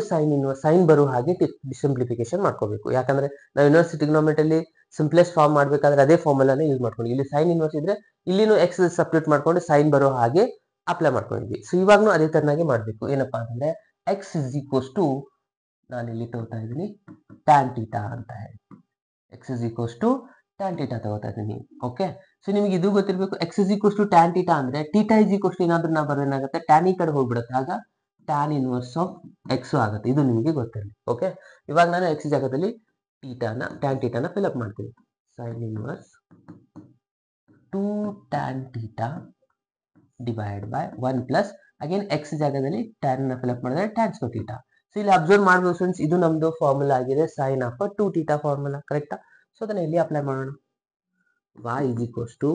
ಸೈನ್ ಬರೋ ಹಾಗೆ ಸಿಂಪ್ಲಿಫಿಕೇಶನ್ ಮಾಡ್ಕೋಬೇಕು. ಯಾಕಂದ್ರೆ ನಾವು ಇನ್ವರ್ಸ್ ಟ್ರಿಗೊನೋಮೆಟ್ರಿ ಸಿಂಪ್ಲೆಸ್ಟ್ ಫಾರ್ಮ್ ಮಾಡ್ಬೇಕಾದ್ರೆ ಅದೇ ಫಾರ್ಮುಲಾನೇ ಯೂಸ್ ಮಾಡ್ಕೊಂಡು, ಇಲ್ಲಿ ಸೈನ್ ಇನ್ವರ್ಸ್ ಇದ್ರೆ ಇಲ್ಲಿನೂ ಎಕ್ಸ್ ಸಬ್ಸ್ಟಿಟ್ಯೂಟ್ ಮಾಡ್ಕೊಂಡು ಸೈನ್ ಬರೋ ಹಾಗೆ ಅಪ್ಲೈ ಮಾಡ್ಕೊಂಡಿದ್ವಿ. ಸೊ ಇವಾಗ್ನು ಅದೇ ತರನಾಗಿ ಮಾಡ್ಬೇಕು. ಏನಪ್ಪಾ ಅಂದ್ರೆ ಎಕ್ಸ್ ಇಸ್ ಈಕ್ವಲ್ಸ್ ಟು, ನಾನು ಇಲ್ಲಿ ತಗೋತಾ ಇದ್ದೀನಿ ಟ್ಯಾನ್ ಥೀಟಾ ಅಂತ ಹೇಳಿ, x is equals to tan theta ತಗೋತಾ ಇದ್ದೀನಿ. ಓಕೆ, ಸೊ ನಿಮ್ಗೆ ಇದು ಗೊತ್ತಿರಬೇಕು, x is equals to tan theta ಅಂದ್ರೆ ಥೀಟಾ ಇಸ್ ಈಕ್ವಲ್ಸ್ ಟು ಏನಾದ್ರೂ ನಾವು ಬರೋದೇನಾಗುತ್ತೆ, ಟ್ಯಾನ್ ಈ ಕಡೆ ಹೋಗ್ಬಿಡುತ್ತೆ, ಆಗ ಟ್ಯಾನ್ ಇನ್ವರ್ಸ್ ಆಫ್ ಎಕ್ಸ್ ಆಗುತ್ತೆ. ಇದು ನಿಮಗೆ ಗೊತ್ತಿರಲಿ. ಓಕೆ, ಇವಾಗ ನಾನು ಎಕ್ಸ್ ಜಾಗದಲ್ಲಿ ಟ್ಯಾನ್ ಥೀಟಾನ ಫಿಲ್ ಅಪ್ ಮಾಡ್ತೀನಿ. Sine inverse 2 tan theta divide by 1 plus again x ಜಾಗದಲ್ಲಿ ಟ್ಯಾನ್ ನ ಫಿಲ್ ಅಪ್ ಮಾಡಿದ್ರೆ ಟ್ಯಾನ್ ಸ್ಕ್ವೇರ್ ಥೀಟಾ. ಸೊ ಇಲ್ಲಿ ಅಬ್ಸರ್ವ್ ಮಾಡಬಹುದು ಫ್ರೆಂಡ್ಸ್, ಇದು ನಮ್ದು ಫಾರ್ಮುಲಾ ಆಗಿದೆ, ಸೈನ್ ಆಫ್ 2 ಥೀಟಾ ಫಾರ್ಮುಲಾ, ಕರೆಕ್ಟಾ? ಸೊ ಅದನ್ನ ಇಲ್ಲಿ ಅಪ್ಲೈ ಮಾಡೋಣ. y =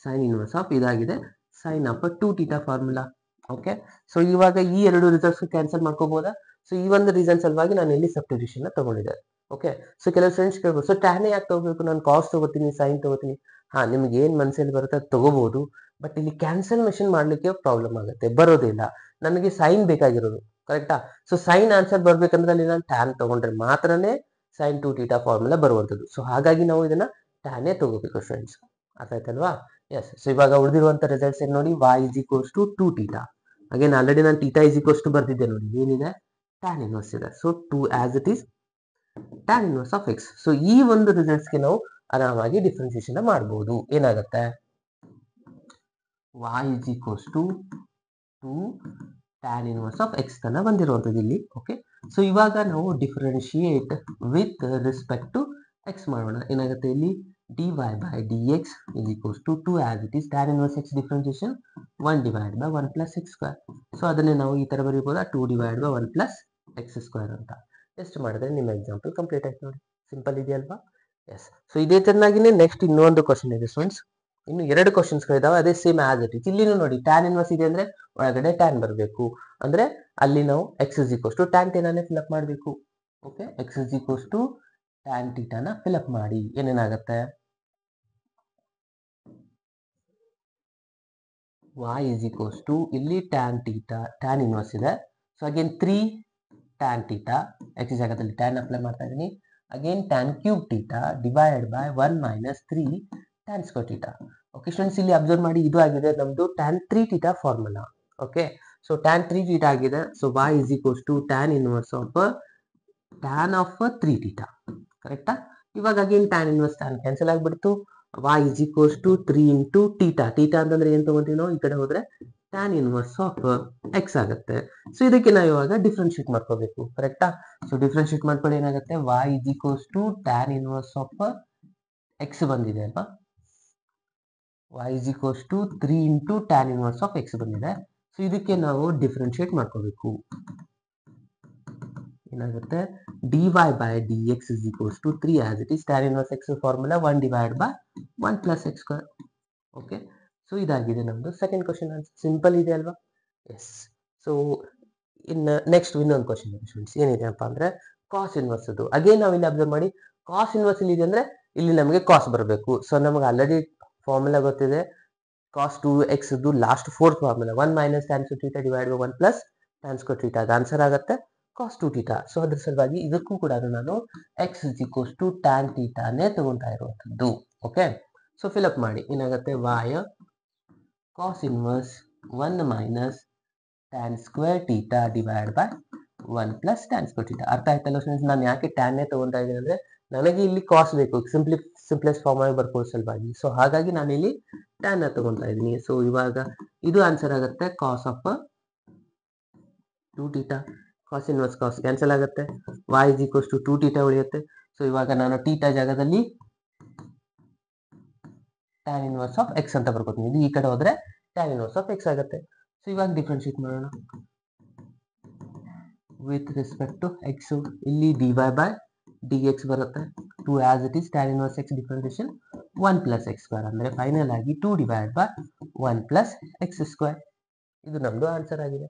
ಸೈನ್ ಇನ್ವರ್ಸ್ ಆಫ್ ಇದಾಗಿದೆ sine of 2 theta formula. Okay, so ಇವಾಗ ಈ ಎರಡು ರಿಸಲ್ಟ್ಸ್ ಕ್ಯಾನ್ಸಲ್ ಮಾಡ್ಕೋಬಹುದಾ? ಸೊ ಈ ಒಂದು ರೀಸನ್ ಸಲುವಾಗಿ ನಾನು ಇಲ್ಲಿ ಸಬ್ಸ್ಟಿಟ್ಯೂಷನ್ ತಗೊಂಡಿದ್ದೆ. ಓಕೆ, ಸೊ ಕೆಲವು ಫ್ರೆಂಡ್ಸ್ ಕೇಳ್ಬೋದು, ಸೊ ಟ್ಯಾನ್ ಯಾಕೆ ತಗೋಬೇಕು, ನಾನು ಕಾಸ್ ತಗೋತೀನಿ ಸೈನ್ ತಗೋತೀನಿ. ಹಾ, ನಿಮ್ಗೆ ಏನ್ ಮನಸ್ಸಲ್ಲಿ ಬರುತ್ತೆ ಅದು ತಗೋಬಹುದು, ಬಟ್ ಇಲ್ಲಿ ಕ್ಯಾನ್ಸಲ್ಮೇಷನ್ ಮಾಡ್ಲಿಕ್ಕೆ ಪ್ರಾಬ್ಲಮ್ ಆಗುತ್ತೆ, ಬರೋದಿಲ್ಲ. ನನಗೆ ಸೈನ್ ಬೇಕಾಗಿರೋದು, ಕರೆಕ್ಟಾ? ಸೊ ಸೈನ್ ಆನ್ಸರ್ ಬರ್ಬೇಕಂದ್ರೆ ಅಲ್ಲಿ ನಾನು ಟ್ಯಾನ್ ತಗೊಂಡ್ರೆ ಮಾತ್ರನೇ ಸೈನ್ 2 ಥೀಟಾ ಫಾರ್ಮುಲಾ ಬರುವಂತದ್ದು. ಸೊ ಹಾಗಾಗಿ ನಾವು ಇದನ್ನ ಟ್ಯಾನೇ ತಗೋಬೇಕು ಫ್ರೆಂಡ್ಸ್. ಅರ್ಥ ಆಯ್ತಲ್ವಾ? ಎಸ್, ಸೊ ಇವಾಗ ಉಳಿದಿರುವಂತ ರಿಸಲ್ಟ್ಸ್ ಏನ್ ನೋಡಿ, y = 2 ಥೀಟಾ. ಅಗೇನ್ ಆಲ್ರೆಡಿ ನಾನು ಥೀಟಾ = ಬರ್ತಿದ್ದೆ ನೋಡಿ, ಏನಿದೆ ಟ್ಯಾನ್ ಇನ್ವರ್ಸ್ ಇದೆ. So 2 as it is tan inverse of X. So ಈ ಒಂದು ರಿಸಲ್ಟ್ಸ್ ಗೆ ನಾವು ಆರಾಮಾಗಿ ಡಿಫ್ರೆನ್ಸಿಯೇಷನ್ ಮಾಡಬಹುದು. ಏನಾಗುತ್ತೆ, y = 2 tan inverse of x ತನ ಬಂದಿರುವಂತದ್ದು ಇಲ್ಲಿ. ಓಕೆ, ಸೊ ಇವಾಗ ನಾವು differentiate with respect to x ಮಾಡೋಣ. ಏನಾಗುತ್ತೆ ಇಲ್ಲಿ, dy by dx is equals to 2 as it is tan inverse x differentiation 1 divided by 1 plus x square. So ಅದನ್ನೇ ನಾವು ಈ ತರ ಬರೀಬೋದಾ, 2 divided by 1 plus x square ಅಂತ. ಎಷ್ಟು ಮಾಡಿದ್ರೆ ನಿಮ್ಮ ಎಕ್ಸಾಂಪಲ್ ಕಂಪ್ಲೀಟ್ ಆಯ್ತು ನೋಡಿ, ಸಿಂಪಲ್ ಇದೆಯಲ್ವಾ? ಎಸ್, ಸೊ ಇದೇ ತರನಾಗಿನೇ ನೆಕ್ಸ್ಟ್ ಇನ್ನೊಂದು ಕ್ವಶನ್ ಇದೆ ಸ್ಟೂಡೆಂಟ್ಸ್. ಇನ್ನು 2 ಕ್ವಶನ್ಸ್ ಗಳಿದಾವೆ, ಅದೇ ಸೇಮ್ ಆಸ್ ಇಟ್ ಇಸ್. ಇಲ್ಲಿನೂ ನೋಡಿ ಟ್ಯಾನ್ ಇನ್ವರ್ಸ್ ಇದೆ ಅಂದ್ರೆ ಒಳಗಡೆ ಟ್ಯಾನ್ ಬರಬೇಕು, ಅಂದ್ರೆ ಅಲ್ಲಿ ನಾವು x = ಟ್ಯಾನ್ ಥೀಟಾನೇ ಫಿಲ್ ಅಪ್ ಮಾಡಬೇಕು. ಓಕೆ, x = ಟ್ಯಾನ್ ಥೀಟಾನ ಫಿಲ್ ಅಪ್ ಮಾಡಿ ಏನೇನಾಗುತ್ತೆ, y = ಇಲ್ಲಿ ಟ್ಯಾನ್ ಥೀಟಾ, ಟ್ಯಾನ್ ಇನ್ವರ್ಸ್ ಇದೆ. So again 3 tan theta, x ಜಾಗದಲ್ಲಿ ಟ್ಯಾನ್ ಅಪ್ಲೈ ಮಾಡ್ತಾ ಇದೀನಿ. Again tan cube theta divided by 1 - 3 tan square theta. Okay students, ಇಲ್ಲಿ ಅಬ್ಸರ್ವ್ ಮಾಡಿ, ಇದು ಆಗಿದೆ ನಮ್ದು tan 3 theta formula. Okay, so tan 3 theta ಆಗಿದೆ. So y = tan inverse of tan of 3 theta, ಕರೆಕ್ಟಾ? ಇವಾಗ again tan inverse tan cancel ಆಗ್ಬಿಡ್ತು. y = 3 into theta. ಥೀಟಾ ಅಂತಂದ್ರೆ ಏನ್ ತಗೊಂತೀವಿ ನಾವು, ಈ ಕಡೆ ಹೋದ್ರೆ ಟ್ಯಾನ್ ಇನ್ವರ್ಸ್ ಆಫ್ ಎಕ್ಸ್ ಆಗುತ್ತೆ. ಸೊ ಇದಕ್ಕೆ ನಾವು ಇವಾಗ ಡಿಫ್ರೆನ್ಶಿಯೇಟ್ ಮಾಡ್ಕೋಬೇಕು, ಕರೆಕ್ಟಾ? ಸೊ ಡಿಫ್ರೆನ್ಶಿಯೇಟ್ ಮಾಡ್ಕೊಳ್ಳಿ, ಏನಾಗುತ್ತೆ, y = tan inverse of X ಬಂದಿದೆ ಅಲ್ವಾ, y = 3 into tan inverse of X ಬಂದಿದೆ. ಸೊ ಇದಕ್ಕೆ ನಾವು ಡಿಫ್ರೆನ್ಶಿಯೇಟ್ ಮಾಡ್ಕೋಬೇಕು. ಏನಾಗುತ್ತೆ dy by dx is equals to 3 as it is tan inverse x formula 1 divided by 1 plus x square. Okay, so ಇದಾಗಿದೆ ನಮ್ದು ಸೆಕೆಂಡ್ ಕ್ವಶನ್ ಆನ್ಸರ್. ಸಿಂಪಲ್ ಇದೆ ಅಲ್ವಾ? ಎಸ್. ಸೊ ಇನ್ನು ನೆಕ್ಸ್ಟ್ ಇನ್ನೊಂದು ಕ್ವಶನ್ ಸ್ಟೂಡೆಂಟ್ಸ್ ಏನಿದೆಪ್ಪ ಅಂದ್ರೆ ಕಾಸ್ ಇನ್ವರ್ಸ್ ಅದು. ಅಗೇನ್ ನಾವು ಇಲ್ಲಿ ಅಬ್ಸರ್ವ್ ಮಾಡಿ ಕಾಸ್ ಇನ್ವರ್ಸ್ ಇಲ್ಲಿ ಇದೆ ಅಂದ್ರೆ ಇಲ್ಲಿ ನಮಗೆ ಕಾಸ್ ಬರಬೇಕು. ಸೊ ನಮಗೆ ಆಲ್ರೆಡಿ ಫಾರ್ಮುಲಾ ಗೊತ್ತಿದೆ ಕಾಸ್ 2x last fourth formula 1 minus tan square theta divided by 1 plus tan square theta. ಅದು ಆನ್ಸರ್ ಆಗುತ್ತೆ ಕಾಸ್ 2 theta. ಸೊ ಅದ್ರ ಸಲುವಾಗಿ ಇದಕ್ಕೂ ಕೂಡ ನಾನು x is equals to tan theta ನೇ ತಗೊಂತಾ ಇರುವಂತದ್ದು. ಓಕೆ, ಸೊ ಫಿಲಪ್ ಮಾಡಿ ಏನಾಗುತ್ತೆ y cos inverse 1 minus tan square theta divided by 1 plus tan square theta. ಅರ್ಥ ಆಯ್ತಲ್ಲ ಸ್ಟೂಡೆಂಟ್ಸ್? ನಾನು ಯಾಕೆ tan ನೇ ತಗೊಂತಾ ಇದ್ದೀನಿ ಅಂದ್ರೆ ನನಗೆ ಇಲ್ಲಿ ಕಾಸ್ ಬೇಕು ಸಿಂಪ್ಲೆಸ್ಟ್ ಫಾರ್ಮ್ ಆಗಿ ಬರ್ಕೊಳ್ಳೋ ಸಲುವಾಗಿ. ಸೊ ಹಾಗಾಗಿ ನಾನು ಇಲ್ಲಿ tan ನ ತಗೊಂತಾ ಇದ್ದೀನಿ. ಸೊ ಇವಾಗ ಇದು ಆನ್ಸರ್ ಆಗುತ್ತೆ cos of 2 theta. Cos inverse cos cancel ಆಗುತ್ತೆ, y is equals to 2 theta ಉಳಿಯುತ್ತೆ. ಸೊ ಇವಾಗ ನಾನು theta ಜಾಗದಲ್ಲಿ tan inverse of x ಅಂತ ಬರ್ಕೋತೀನಿ. ಇದು ಈ ಕಡೆ ಹೋದ್ರೆ tan inverse of x ಆಗುತ್ತೆ. ಸೊ ಇವಾಗ ಡಿಫ್ರೆನ್ಶಿಯೇಟ್ ಮಾಡೋಣ ವಿತ್ ರೆಸ್ಪೆಕ್ಟ್ ಟು x. ಇಲ್ಲಿ dy by dx ಬರುತ್ತೆ 2 as it is tan inverse x differentiation 1 plus x square ಅಂದ್ರೆ ಫೈನಲ್ ಆಗಿ 2 divided by 1 plus x square. ಇದು ನಮ್ದು ಆನ್ಸರ್ ಆಗಿದೆ.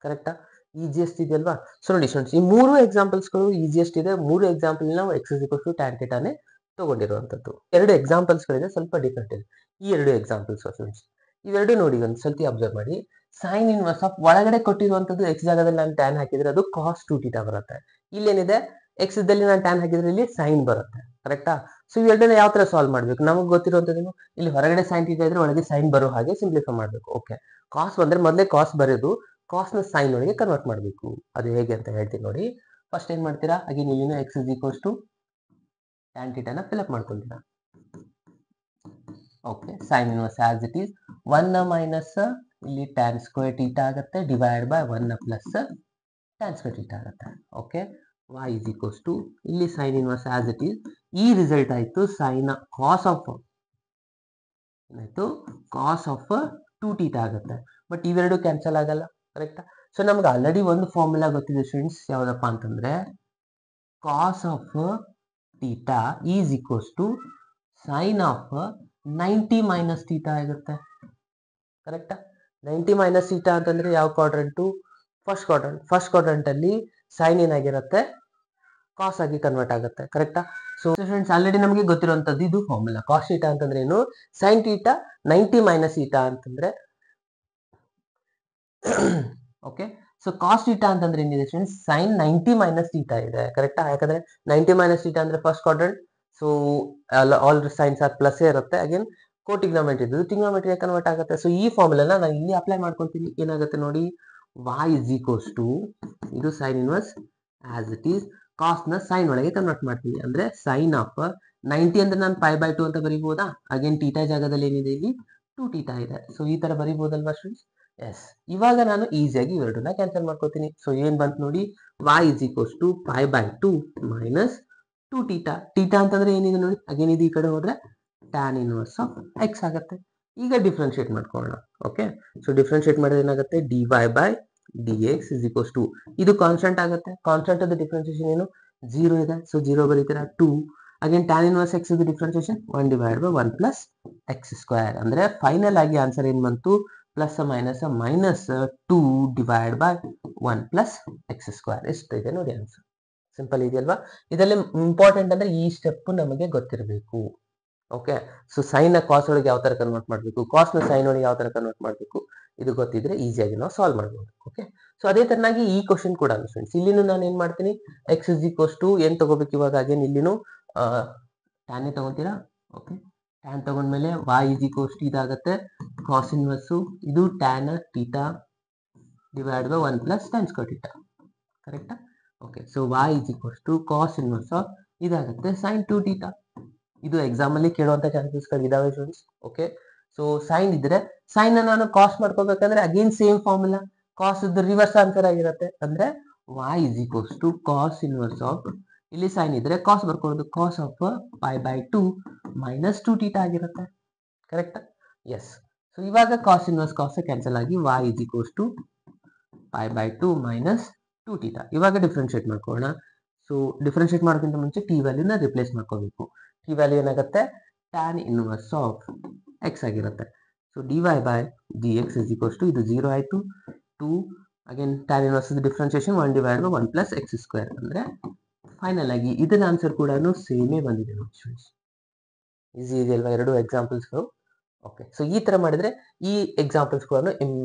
ಕರೆಕ್ಟಾ? ಈಸಿಯೆಸ್ಟ್ ಇದೆ ಅಲ್ವಾ? ಸೊ ನೋಡಿ ಸ್ಟೂಡೆಂಟ್ಸ್, ಈ ಮೂರು ಎಕ್ಸಾಂಪಲ್ಸ್ಗಳು ಈಸಿಯೆಸ್ಟ್ ಇದೆ. ಮೂರು ಎಕ್ಸಾಂಪಲ್ ನಾವು x is equal to tan theta ನೇ ತಗೊಂಡಿರುವಂತದ್ದು. ಎರಡು ಎಕ್ಸಾಂಪಲ್ಸ್ಗಳಿದೆ, ಸ್ವಲ್ಪ ಡಿಫ್ರೆಂಟ್ ಇದೆ ಈ ಎರಡು ಎಕ್ಸಾಂಪಲ್ಸ್ ಸ್ಟೂಡೆಂಟ್ಸ್. ಇವೆರಡು ನೋಡಿ ಒಂದು ಸ್ವಲ್ಪ ಅಬ್ಸರ್ವ್ ಮಾಡಿ. ಸೈನ್ ಇನ್ವರ್ಸ್ ಆಫ್ ಒಳಗಡೆ ಕೊಟ್ಟಿರುವಂತದ್ದು x ಜಾಗದಲ್ಲಿ ನಾನು ಟ್ಯಾನ್ ಹಾಕಿದ್ರೆ ಅದು ಕಾಸ್ 2 theta ಬರುತ್ತೆ. ಇಲ್ಲೇನಿದೆ x ದಲ್ಲಿ ನಾನು ಟ್ಯಾನ್ ಹಾಕಿದ್ರೆ ಇಲ್ಲಿ ಸೈನ್ ಬರುತ್ತೆ. ಕರೆಕ್ಟಾ? ಸೊ ಇವೆರಡನ್ನ ಯಾವ ತರ ಸಾಲ್ವ್ ಮಾಡ್ಬೇಕು? ನಮಗೆ ಗೊತ್ತಿರುವಂತದ್ದು ಇಲ್ಲಿ ಹೊರಗಡೆ ಸೈನ್ ಥೀಟಾ ಇದ್ರೆ ಒಳಗೆ ಸೈನ್ ಬರೋ ಹಾಗೆ ಸಿಂಪ್ಲಿಫೈ ಮಾಡ್ಬೇಕು. ಓಕೆ, ಕಾಸ್ ಬಂದ್ರೆ ಮೊದಲೇ ಕಾಸ್ ಬರೆದು ಕಾಸ್ ನ ಸೈನ್ ಒಳಗೆ ಕನ್ವರ್ಟ್ ಮಾಡಬೇಕು. ಅದು ಹೇಗೆ ಅಂತ ಹೇಳ್ತೀನಿ ನೋಡಿ. ಫಸ್ಟ್ ಏನ್ ಮಾಡ್ತೀರಾ, ಅಗೇನ್ ಇಲ್ಲಿನ x is equals to tan theta ನ ಫಿಲ್ ಅಪ್ ಮಾಡ್ಕೊಳ್ತೀರಾ. Okay, sine inverse as it is 1 minus ಇಲ್ಲಿ tan square theta ಆಗುತ್ತೆ divide by 1 plus tan square theta ಆಗುತ್ತೆ. Okay, y is equals to ಇಲ್ಲಿ sine inverse as it is. ಈ ರಿಸಲ್ಟ್ ಆಯ್ತು ಸೈನ್ ಕಾಸ್ ಆಫ್ ಏನಾಯ್ತು ಕಾಸ್ ಆಫ್ 2 theta ಆಗುತ್ತೆ. ಬಟ್ ಇವೆರಡು ಕ್ಯಾನ್ಸಲ್ ಆಗಲ್ಲ. ಕರೆಕ್ಟಾ? ಸೊ ನಮ್ಗೆ ಆಲ್ರೆಡಿ ಒಂದು ಫಾರ್ಮುಲಾ ಗೊತ್ತಿದೆ ಸ್ಟೂಡೆಂಟ್ಸ್, ಯಾವ್ದಪ್ಪ ಅಂತಂದ್ರೆ cos of theta is equals to sine of 90 minus theta ಆಗುತ್ತೆ. ಕರೆಕ್ಟಾ? 90 ಮೈನಸ್ ಥೀಟಾ ಅಂತಂದ್ರೆ ಯಾವ quadrant? First quadrant. First quadrant ಅಲ್ಲಿ ಸೈನ್ ಏನಾಗಿರುತ್ತೆ ಕಾಸ್ ಆಗಿ ಕನ್ವರ್ಟ್ ಆಗುತ್ತೆ. ಕರೆಕ್ಟಾ? ಸೊ ಸ್ಟೂಡೆಂಟ್ಸ್ ಆಲ್ರೆಡಿ ನಮಗೆ ಗೊತ್ತಿರುವಂತದ್ದು ಇದು ಫಾರ್ಮುಲಾ. ಕಾಸ್ ಥೀಟಾ ಅಂತಂದ್ರೆ ಏನು? ಸೈನ್ ಥೀಟಾ 90 ಮೈನಸ್ ಥೀಟಾ ಅಂತಂದ್ರೆ ಓಕೆ. ಸೊ ಕಾಸ್ ಥೀಟಾ ಅಂತಂದ್ರೆ ಏನಿದೆ ಸ್ಟೂಡೆಂಟ್ಸ್? ಸೈನ್ 90 ಮೈನಸ್ ಥೀಟಾ ಇದೆ. ಕರೆಕ್ಟಾ? ಯಾಕಂದ್ರೆ 90 ಮೈನಸ್ ಥೀಟಾ ಅಂದ್ರೆ first quadrant. So all signs are plus ಇರುತ್ತೆ. ಅಗೇನ್ ಕೋಟಿಗ್ನೋಮೆಟ್ರಿ ಇದು ಟಿಗ್ನೋಮೆಟ್ರಿ ಕನ್ವರ್ಟ್ ಆಗುತ್ತೆ. ಸೊ ಈ ಫಾರ್ಮುಲಾನ ನಾನು ಇಲ್ಲಿ ಅಪ್ಲೈ ಮಾಡ್ಕೊತೀನಿ. ಏನಾಗುತ್ತೆ ನೋಡಿ, y is equals to ಇದು sine inverse as it is cos ನ ಸೈನ್ ಒಳಗೆ ಕನ್ವರ್ಟ್ ಮಾಡ್ತೀನಿ. ಅಂದ್ರೆ ಸೈನ್ ಆಫ್ 90 ಅಂದ್ರೆ ನಾನು ಪೈ ಬೈ 2 ಅಂತ ಬರೀಬಹುದಾ? ಅಗೇನ್ ಥೀಟಾ ಜಾಗದಲ್ಲಿ ಏನಿದೆ ಇಲ್ಲಿ 2 ಥೀಟಾ ಇದೆ. ಸೊ ಈ ತರ ಬರೀಬಹುದಲ್ವಾ ಸ್ಟೂಡೆಂಟ್ಸ್? ಎಸ್. ಇವಾಗ ನಾನು ಈಸಿಯಾಗಿ ಇವೆರಡನ್ನ ಕ್ಯಾನ್ಸಲ್ ಮಾಡ್ಕೋತೀನಿ. ಸೊ ಏನ್ ಬಂತು ನೋಡಿ, y is equals to pi by 2 minus 2 theta. Theta ಅಂತಂದ್ರೆ ಏನಿದೆ ನೋಡಿ, ಅಗೇನ್ ಇದು ಈ ಕಡೆ ಹೋದ್ರೆ tan ಇನ್ವರ್ಸ್ ಆಫ್ x ಆಗುತ್ತೆ. ಈಗ ಡಿಫ್ರೆನ್ಶಿಯೇಟ್ ಮಾಡ್ಕೊಳ್ಳೋಣ. ಓಕೆ, ಸೊ ಡಿಫ್ರೆನ್ಶಿಯೇಟ್ ಮಾಡಿದ್ರೆ ಏನಾಗುತ್ತೆ, dy by dx is equals to ಇದು ಕಾನ್ಸ್ಟೆಂಟ್ ಆಗುತ್ತೆ. ಕಾನ್ಸ್ಟೆಂಟ್ ಅದು ಡಿಫ್ರೆನ್ಶಿಯೇಷನ್ ಏನು 0 ಇದೆ. So 0 ಬರೀತೀರಾ 2. Again tan inverse x ಇದು differentiation 1 divide by 1 plus x square. ಅಂದ್ರೆ ಫೈನಲ್ ಆಗಿ ಆನ್ಸರ್ ಏನ್ ಬಂತು, plus minus minus 2 divide by 1 plus x square. ಎಷ್ಟು ಇದೆ ನೋಡಿ ಆನ್ಸರ್. ಸಿಂಪಲ್ ಇದೆಯಲ್ವಾ? ಇದರಲ್ಲಿ ಇಂಪಾರ್ಟೆಂಟ್ ಅಂದ್ರೆ ಈ ಸ್ಟೆಪ್ ನಮಗೆ ಗೊತ್ತಿರಬೇಕು. ಓಕೆ, ಸೊ ಸೈನ್ ನ ಕಾಸ್ ಒಳಗೆ ಯಾವ ತರ ಕನ್ವರ್ಟ್ ಮಾಡಬೇಕು, ಕಾಸ್ ನ ಸೈನ್ ಒಳಗೆ ಯಾವ ತರ ಕನ್ವರ್ಟ್ ಮಾಡಬೇಕು, ಇದು ಗೊತ್ತಿದ್ರೆ ಈಸಿಯಾಗಿ ನಾವು ಸಾಲ್ವ್ ಮಾಡಬಹುದು. ಓಕೆ, ಸೊ ಅದೇ ತರನಾಗಿ ಈ ಕ್ವಶನ್ ಕೂಡ ಫ್ರೆಂಡ್ಸ್, ಇಲ್ಲಿನೂ ನಾನು ಏನ್ ಮಾಡ್ತೀನಿ, x is equals to ಏನ್ ತಗೋಬೇಕು ಇವಾಗ, ಅಗೇನ್ ಇಲ್ಲಿನೂ ಟ್ಯಾನ್ ತಗೊಂತೀರಾ. ಓಕೆ, ಟ್ಯಾನ್ ತಗೊಂಡ್ಮೇಲೆ y is equals to ಇದಾಗತ್ತೆ ಕಾಸ್ ಇನ್ವರ್ಸು, ಇದು tan theta divide by 1 plus tan square theta. ಕರೆಕ್ಟಾ? Okay, so y is equals to cos inverse ಇದಾಗುತ್ತೆ ಸೈನ್ 2 ಥೀಟಾ. ಇದು ಎಕ್ಸಾಮ್ ಅಲ್ಲಿ ಕೇಳುವಂತ ಚಾನ್ಸಸ್ ಇದಾವೆ ಸ್ಟೂಡೆಂಟ್ಸ್. ಓಕೆ, ಸೊ ಸೈನ್ ಇದ್ರೆ ಸೈನ್ ನಾನು ಕಾಸ್ ಮಾಡ್ಕೋಬೇಕಂದ್ರೆ again same formula, cos reverse answer ಆಗಿರುತ್ತೆ. ಅಂದ್ರೆ y is equals to cos inverse of, ಇಲ್ಲಿ ಸೈನ್ ಇದ್ರೆ ಕಾಸ್ ಬರ್ಕೊಳ್ಳೋದು, cos of pi by 2 minus 2 theta ಆಗಿರುತ್ತೆ. ಕರೆಕ್ಟಾ? ಎಸ್. ಸೊ ಇವಾಗ ಕಾಸ್ ಇನ್ವರ್ಸ್ ಕಾಸ್ ಕ್ಯಾನ್ಸಲ್ ಆಗಿ y is equals to pi by 2 minus 2 theta. ಇವಾಗ ಡಿಫ್ರೆನ್ಶಿಯೇಟ್ ಮಾಡ್ಕೊಳ್ಳೋಣ. ಸೊ ಡಿಫ್ರೆನ್ಶಿಯೇಟ್ ಮಾಡೋಕ್ಕಿಂತ ಮುಂಚೆ ಟಿ ವ್ಯಾಲ್ಯೂನ ರಿಪ್ಲೇಸ್ ಮಾಡ್ಕೋಬೇಕು. ಟಿ ವ್ಯಾಲ್ಯೂ ಏನಾಗುತ್ತೆ, ಟ್ಯಾನ್ ಇನ್ವರ್ಸ್ ಆಫ್ ಎಕ್ಸ್ ಆಗಿರುತ್ತೆ. So d y by d x is equals to ಇದು 0 ಆಯಿತು. 2 again tan inverse differentiation 1 divide by 1 plus x square. ಅಂದರೆ ಫೈನಲ್ ಆಗಿ ಇದರ ಆನ್ಸರ್ ಕೂಡ ಸೇಮೇ ಬಂದಿದೆ ನೋಡಿ ಸ್ಟೂಡೆಂಟ್ಸ್. ಈಸಿ ಇದೆಯಲ್ವಾ ಎರಡು ಎಕ್ಸಾಂಪಲ್ಸ್ಗಳು. ಓಕೆ, ಸೊ ಈ ಥರ ಮಾಡಿದರೆ ಈ ಎಕ್ಸಾಂಪಲ್ಸ್ಗಳನ್ನು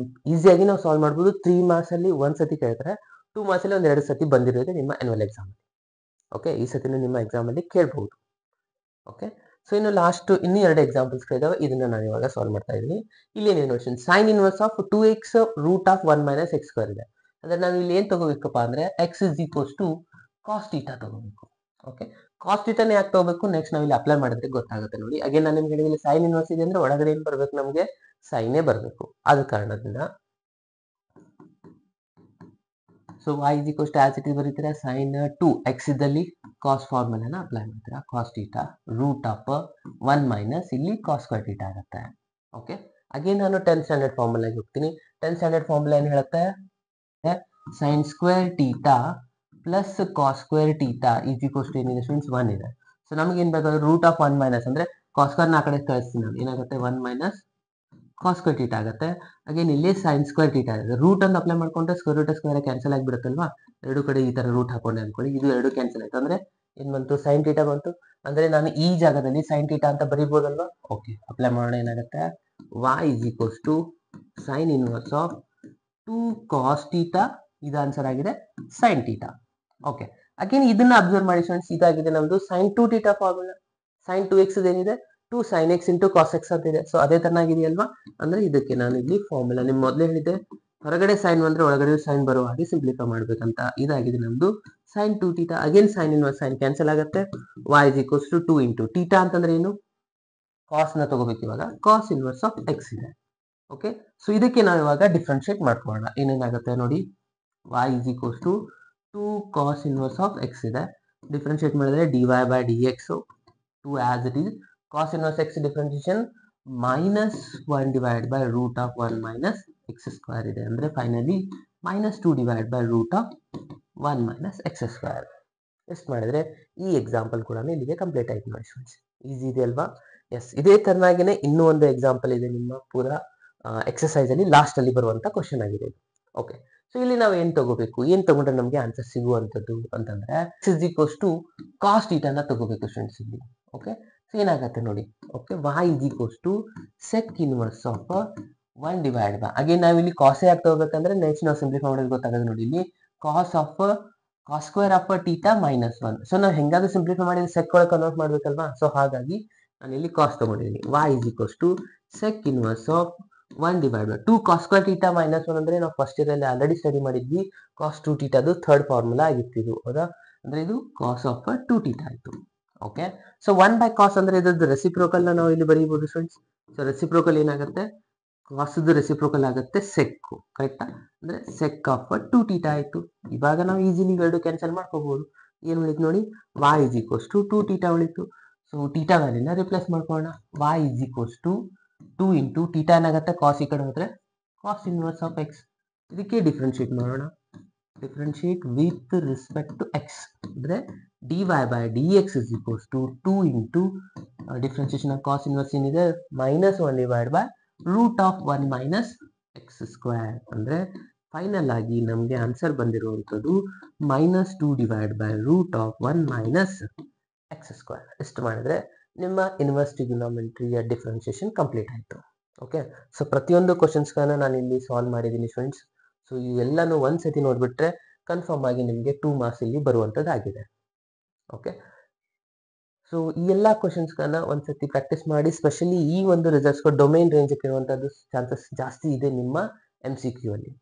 ಈಸಿಯಾಗಿ ನಾವು ಸಾಲ್ವ್ ಮಾಡ್ಬೋದು. 3 ಮಾರ್ಕ್ಸಲ್ಲಿ ಒಂದು ಸತಿ ಕೇಳ್ತಾರೆ, 2 ಮಾರ್ಕ್ಸಲ್ಲಿ ಒಂದು 2 ಸತಿ ಬಂದಿರೋದು ನಿಮ್ಮ ಆ್ಯನ್ಯುವಲ್ ಎಕ್ಸಾಮ್. ಓಕೆ, ಈ ಸತಿನೂ ನಿಮ್ಮ ಎಕ್ಸಾಮಲ್ಲಿ ಕೇಳ್ಬೋದು. ಓಕೆ, ಸೊ ಇನ್ನು ಲಾಸ್ಟ್ ಇನ್ನೂ 2 ಎಕ್ಸಾಂಪಲ್ಸ್ಗಳಿದ್ದಾವೆ, ಇದನ್ನು ನಾನು ಇವಾಗ ಸಾಲ್ವ್ ಮಾಡ್ತಾ ಇದ್ದೀನಿ. ಇಲ್ಲಿ ಏನು ನೋಡಿ, sine inverse of 2x root of 1 minus x square ಇದೆ. ಅಂದರೆ ನಾವು ಇಲ್ಲಿ ಏನು ತಗೋಬೇಕಪ್ಪ ಅಂದರೆ x is equals to cos theta ತಗೋಬೇಕು. ಓಕೆ, ಕಾಸ್ ಥೀಟಾನೇ ಯಾಕೆ ತಗೋಬೇಕು, ನೆಕ್ಸ್ಟ್ ನಾವು ಇಲ್ಲಿ ಅಪ್ಲೈ ಮಾಡಿದ್ರೆ ಗೊತ್ತಾಗುತ್ತೆ ನೋಡಿ. ಅಗೇನ್ ನಾನು ನಿಮ್ಗೆ ಹೇಳಿದ್ರೆ ಸೈನ್ ಇನ್ವರ್ಸ್ ಇದೆ ಅಂದರೆ ಒಳಗಡೆ ಏನು ಬರಬೇಕು, ನಮಗೆ ಸೈನೇ ಬರಬೇಕು. ಆದ ಕಾರಣದಿಂದ so y is equals to as it is ಬರೀತೀರಾ sin 2x ಇದ್ದಲ್ಲಿ cos ಫಾರ್ಮುಲಾನ ಅಪ್ಲೈ ಮಾಡ್ತೀರಾ. cos theta root of 1 minus ಇಲ್ಲಿ cos ಸ್ಕ್ವೇರ್ ಥೀಟಾ ಆಗುತ್ತೆ. ಓಕೆ, ಅಗೇನ್ ನಾನು 10th ಸ್ಟ್ಯಾಂಡರ್ಡ್ ಫಾರ್ಮುಲಾಗೆ ಹೋಗ್ತೀನಿ. 10th ಸ್ಟ್ಯಾಂಡರ್ಡ್ ಫಾರ್ಮುಲಾ ಏನು ಹೇಳುತ್ತೆ, sin square theta plus cos square theta is equals to ಏನಿದೆ ಸ್ಟೂಡೆಂಟ್ಸ್ 1 ಇದೆ. ಸೊ ನಮಗೆ ಏನು ಬೇಕಾದ್ರೆ ರೂಟ್ ಆಫ್ 1 ಮೈನಸ್ ಅಂದರೆ cos ಸ್ಕ್ವೇರ್ನ ಆ ಕಡೆ ಕಳಿಸ್ತೀನಿ ನಾನು, ಏನಾಗುತ್ತೆ 1 ಮೈನಸ್ cos ಸ್ಕ್ವೇರ್ ಥೀಟಾ ಆಗುತ್ತೆ. ಅಗೇನ್ ಇಲ್ಲಿ sin ಸ್ಕ್ವೇರ್ ಥೀಟಾ ಇದೆ. ರೂಟ್ ಅಂತ ಅಪ್ಲೈ ಮಾಡ್ಕೊಂಡ್ರೆ ಸ್ಕ್ವೇರ್ ರೂಟ್ ಸ್ಕ್ವೇರ್ ಕ್ಯಾನ್ಸಲ್ ಆಗಿಬಿಡುತ್ತಲ್ವಾ. ಎರಡು ಕಡೆ ಈ ತರ ರೂಟ್ ಹಾಕೊಂಡೆ ಅನ್ಕೊಳ್ಳಿ, ಇದು ಎರಡು ಕ್ಯಾನ್ಸಲ್ ಆಯ್ತು ಅಂದ್ರೆ ಏನ್ ಬಂತು, sin ಥೀಟಾ ಬಂತು. ಅಂದ್ರೆ ನಾನು ಈ ಜಾಗದಲ್ಲಿ sin ಥೀಟಾ ಅಂತ ಬರೀಬಹುದಲ್ವಾ. ಓಕೆ, ಅಪ್ಲೈ ಮಾಡೋಣ. ಏನಾಗುತ್ತೆ, y is equals to sin inverse of 2 cos theta, ಇದು ಆನ್ಸರ್ ಆಗಿದೆ sin ಥೀಟಾ. ಓಕೆ, ಅಗೇನ್ ಇದನ್ನ ಅಬ್ಸರ್ವ್ ಮಾಡಿ ಫ್ರೆಂಡ್ಸ್, ಇದಾಗಿದೆ ನಮ್ದು sin 2 theta formula. sin 2x ಏನಿದೆ 2 sin x into cos x ಅಂತ ಇದೆ. ಸೊ ಅದೇ ತರನಾಗಿದೆಯಲ್ವಾ. ಅಂದ್ರೆ ಇದಕ್ಕೆ ನಾನು ಇಲ್ಲಿ ಫಾರ್ಮುಲಾ ನಿಮ್ ಮೊದಲೇ ಹೇಳಿದ್ದೆ, ಹೊರಗಡೆ ಸೈನ್ ಬಂದ್ರೆ ಒಳಗಡೆ ಸೈನ್ ಬರುವ ಹಾಗೆ ಸಿಂಪ್ಲಿಫೈ ಮಾಡ್ಬೇಕಂತ. ಇದಾಗಿದೆ ನಮ್ದು sin 2 theta. Again sine inverse sine cancel ಆಗುತ್ತೆ. y is equals to 2 into theta ಅಂತಂದ್ರೆ ಏನು, ಕಾಸ್ ನ ತಗೋಬೇಕು. ಇವಾಗ ಕಾಸ್ ಇನ್ವರ್ಸ್ ಆಫ್ ಎಕ್ಸ್ ಇದೆ. ಓಕೆ, ಸೊ ಇದಕ್ಕೆ ನಾವು ಇವಾಗ ಡಿಫ್ರೆನ್ಶಿಯೇಟ್ ಮಾಡ್ಕೊಳ್ಳೋಣ. ಏನೇನಾಗುತ್ತೆ ನೋಡಿ, y is equals to 2 cos inverse of x ಇದೆ. ಡಿಫ್ರೆನ್ಶಿಯೇಟ್ ಮಾಡಿದ್ರೆ dy by dx 2 as it is cos inverse x differentiation minus 1 divided by root of 1 minus x square ಇದೆ. ಅಂದ್ರೆ finally minus 2 divided by root of 1 minus x square. ಎಷ್ಟು ಮಾಡಿದ್ರೆ ಈ ಎಕ್ಸಾಂಪಲ್ ಕೂಡ ಇಲ್ಲಿಗೆ ಕಂಪ್ಲೀಟ್ ಆಯ್ತು ನೋಡಿ ಸ್ಟೂಡೆಂಟ್ಸ್. ಈಸಿ ಇದೆ ಅಲ್ವಾ. ಎಸ್, ಇದೇ ತರನಾಗಿನೇ ಇನ್ನೂ ಒಂದು ಎಕ್ಸಾಂಪಲ್ ಇದೆ ನಿಮ್ಮ ಪೂರಾ ಎಕ್ಸರ್ಸೈಸ್ ಅಲ್ಲಿ ಲಾಸ್ಟ್ ಅಲ್ಲಿ ಬರುವಂತ ಕ್ವಶನ್ ಆಗಿದೆ ಇದು. ಓಕೆ, ಸೊ ಇಲ್ಲಿ ನಾವು ಏನ್ ತಗೋಬೇಕು, ಏನ್ ತಗೊಂಡ್ರೆ ನಮಗೆ ಆನ್ಸರ್ ಸಿಗುವಂತದ್ದು ಅಂತಂದ್ರೆ x is equals to cos ಥೀಟಾನ ತಗೋಬೇಕು ಸ್ಟೂಡೆಂಟ್ಸ್ ಇಲ್ಲಿ. ಓಕೆ, ಸೊ ಏನಾಗುತ್ತೆ ನೋಡಿ. Okay, y is equals to sec inverse of 1 divide by, again ನಾವು ಇಲ್ಲಿ ಕಾಸ್ ಯಾಕೆ ತಗೋಬೇಕಂದ್ರೆ ನೆಕ್ಸ್ಟ್ ನಾವು ಸಿಂಪ್ಲಿಫೈ ಮಾಡೋದು ಗೊತ್ತಾಗೋದು ನೋಡಿ. ಇಲ್ಲಿ cos square of theta minus 1. So ನಾವು ಹೆಂಗಾದ್ರೂ ಸಿಂಪ್ಲಿಫೈ ಮಾಡಿ ಸೆಕ್ ಒಳಗೆ ಕನ್ವರ್ಟ್ ಮಾಡ್ಬೇಕಲ್ವಾ. ಸೊ ಹಾಗಾಗಿ ನಾನು ಇಲ್ಲಿ ಕಾಸ್ ತಗೊಂಡಿದ್ದೀನಿ. y is equals to sec inverse of 1 divide by 2 cos square theta minus 1 ಅಂದ್ರೆ ನಾವು ಫಸ್ಟ್ ಇಯರ್ ಅಲ್ಲಿ ಆಲ್ರೆಡಿ ಸ್ಟಡಿ ಮಾಡಿದ್ವಿ. cos 2 ಥೀಟಾದು ಥರ್ಡ್ ಫಾರ್ಮುಲಾ ಆಗಿತ್ತು ಇದು, ಹೌದಾ. ಅಂದ್ರೆ ಇದು cos ಆಫ್ 2 ಥೀಟಾ ಆಯ್ತು. ಓಕೆ, ಸೊ 1 ಬೈ ಕಾಸ್ ಅಂದ್ರೆ ಇದ್ರದ್ದು ರೆಸಿಪ್ರೋಕಲ್ ನಾವು ಇಲ್ಲಿ ಬರೀಬಹುದು ಫ್ರೆಂಡ್ಸ್. ಸೊ ರೆಸಿಪ್ರೋಕಲ್ ಏನಾಗುತ್ತೆ, ಕಾಸ್ದು ರೆಸಿಪ್ರೋಕಲ್ ಆಗುತ್ತೆ ಸೆಕ್, ಕರೆಕ್ಟಾ. ಅಂದ್ರೆ ಸೆಕ್ ಆಫ್ 2 ಥೀಟಾ ಆಯ್ತು. ಇವಾಗ ನಾವು ಈಸಿಲಿ ಎರಡು ಕ್ಯಾನ್ಸಲ್ ಮಾಡ್ಕೋಬಹುದು. ಏನು ಉಳಿತು ನೋಡಿ, y is equals to 2 theta ಉಳಿತು. ಸೊ ಥೀಟಾ ವ್ಯಾಲ್ಯೂನ ರಿಪ್ಲೇಸ್ ಮಾಡ್ಕೊಳ್ಳೋಣ. y is equals to 2 into theta ಏನಾಗುತ್ತೆ, ಕಾಸ್ ಈ ಕಡೆ ಹೋದ್ರೆ ಕಾಸ್ ಇನ್ವರ್ಸ್ ಆಫ್ ಎಕ್ಸ್. ಇದಕ್ಕೆ ಡಿಫ್ರೆನ್ಶಿಯೇಟ್ ಮಾಡೋಣ. Differentiate with respect to x ಅಂದ್ರೆ dy by dx is equals to 2 into differentiation of cos inverse ಏನಿದೆ minus 1 divide by root of 1 minus x square. ಅಂದ್ರೆ ಫೈನಲ್ ಆಗಿ ನಮಗೆ ಆನ್ಸರ್ ಬಂದಿರುವಂಥದ್ದು minus 2 divide by root of 1 minus x square. ಎಷ್ಟು ಮಾಡಿದ್ರೆ ನಿಮ್ಮ ಇನ್ವರ್ಸ್ ಟ್ರಿಗೊನೋಮೆಟ್ರಿಯ ಡಿಫ್ರೆನ್ಶಿಯೇಷನ್ ಕಂಪ್ಲೀಟ್ ಆಯಿತು. ಓಕೆ, ಸೊ ಪ್ರತಿಯೊಂದು ಕ್ವಶನ್ಸ್ಗಳನ್ನ ನಾನು ಇಲ್ಲಿ ಸಾಲ್ವ್ ಮಾಡಿದ್ದೀನಿ ಫ್ರೆಂಡ್ಸ್. ಸೊ ಇವೆಲ್ಲನೂ ಒಂದ್ಸತಿ ನೋಡ್ಬಿಟ್ರೆ ಕನ್ಫರ್ಮ್ ಆಗಿ ನಿಮಗೆ 2 ಮಾರ್ಕ್ಸ್ ಇಲ್ಲಿ ಬರುವಂಥದ್ದಾಗಿದೆ. ಓಕೆ, ಸೊ ಈ ಎಲ್ಲ ಕ್ವಶನ್ಸ್ಗಳನ್ನ ಒಂದ್ಸತಿ ಪ್ರಾಕ್ಟೀಸ್ ಮಾಡಿ. ಸ್ಪೆಷಲಿ ಈ ಒಂದು ರಿಸಲ್ಟ್ಸ್ ಡೊಮೈನ್ ರೇಂಜ್ ಕೇಳುವಂಥದ್ದು ಚಾನ್ಸಸ್ ಜಾಸ್ತಿ ಇದೆ ನಿಮ್ಮ MCQ ಅಲ್ಲಿ.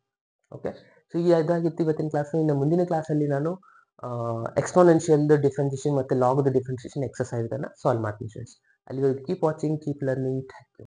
ಓಕೆ, ಸೊ ಇದಾಗಿತ್ತು ಇವತ್ತಿನ ಕ್ಲಾಸ್. ಇನ್ನು ಮುಂದಿನ ಕ್ಲಾಸಲ್ಲಿ ನಾನು ಎಕ್ಸ್ಪೋನೆನ್ಷಿಯಲ್ ಡಿಫ್ರೆನ್ಸಿಯೇಷನ್ ಮತ್ತು ಲಾಗ್ ಡಿಫ್ರೆನ್ಸಿಯೇಷನ್ ಎಕ್ಸರ್ಸೈಸ್ ಅನ್ನ ಸಾಲ್ವ್ ಮಾಡ್ತೀನಿ ಫ್ರೆಂಡ್ಸ್. ಅಲ್ಲಿವರೆಗೂ keep watching, keep learning. Thank you.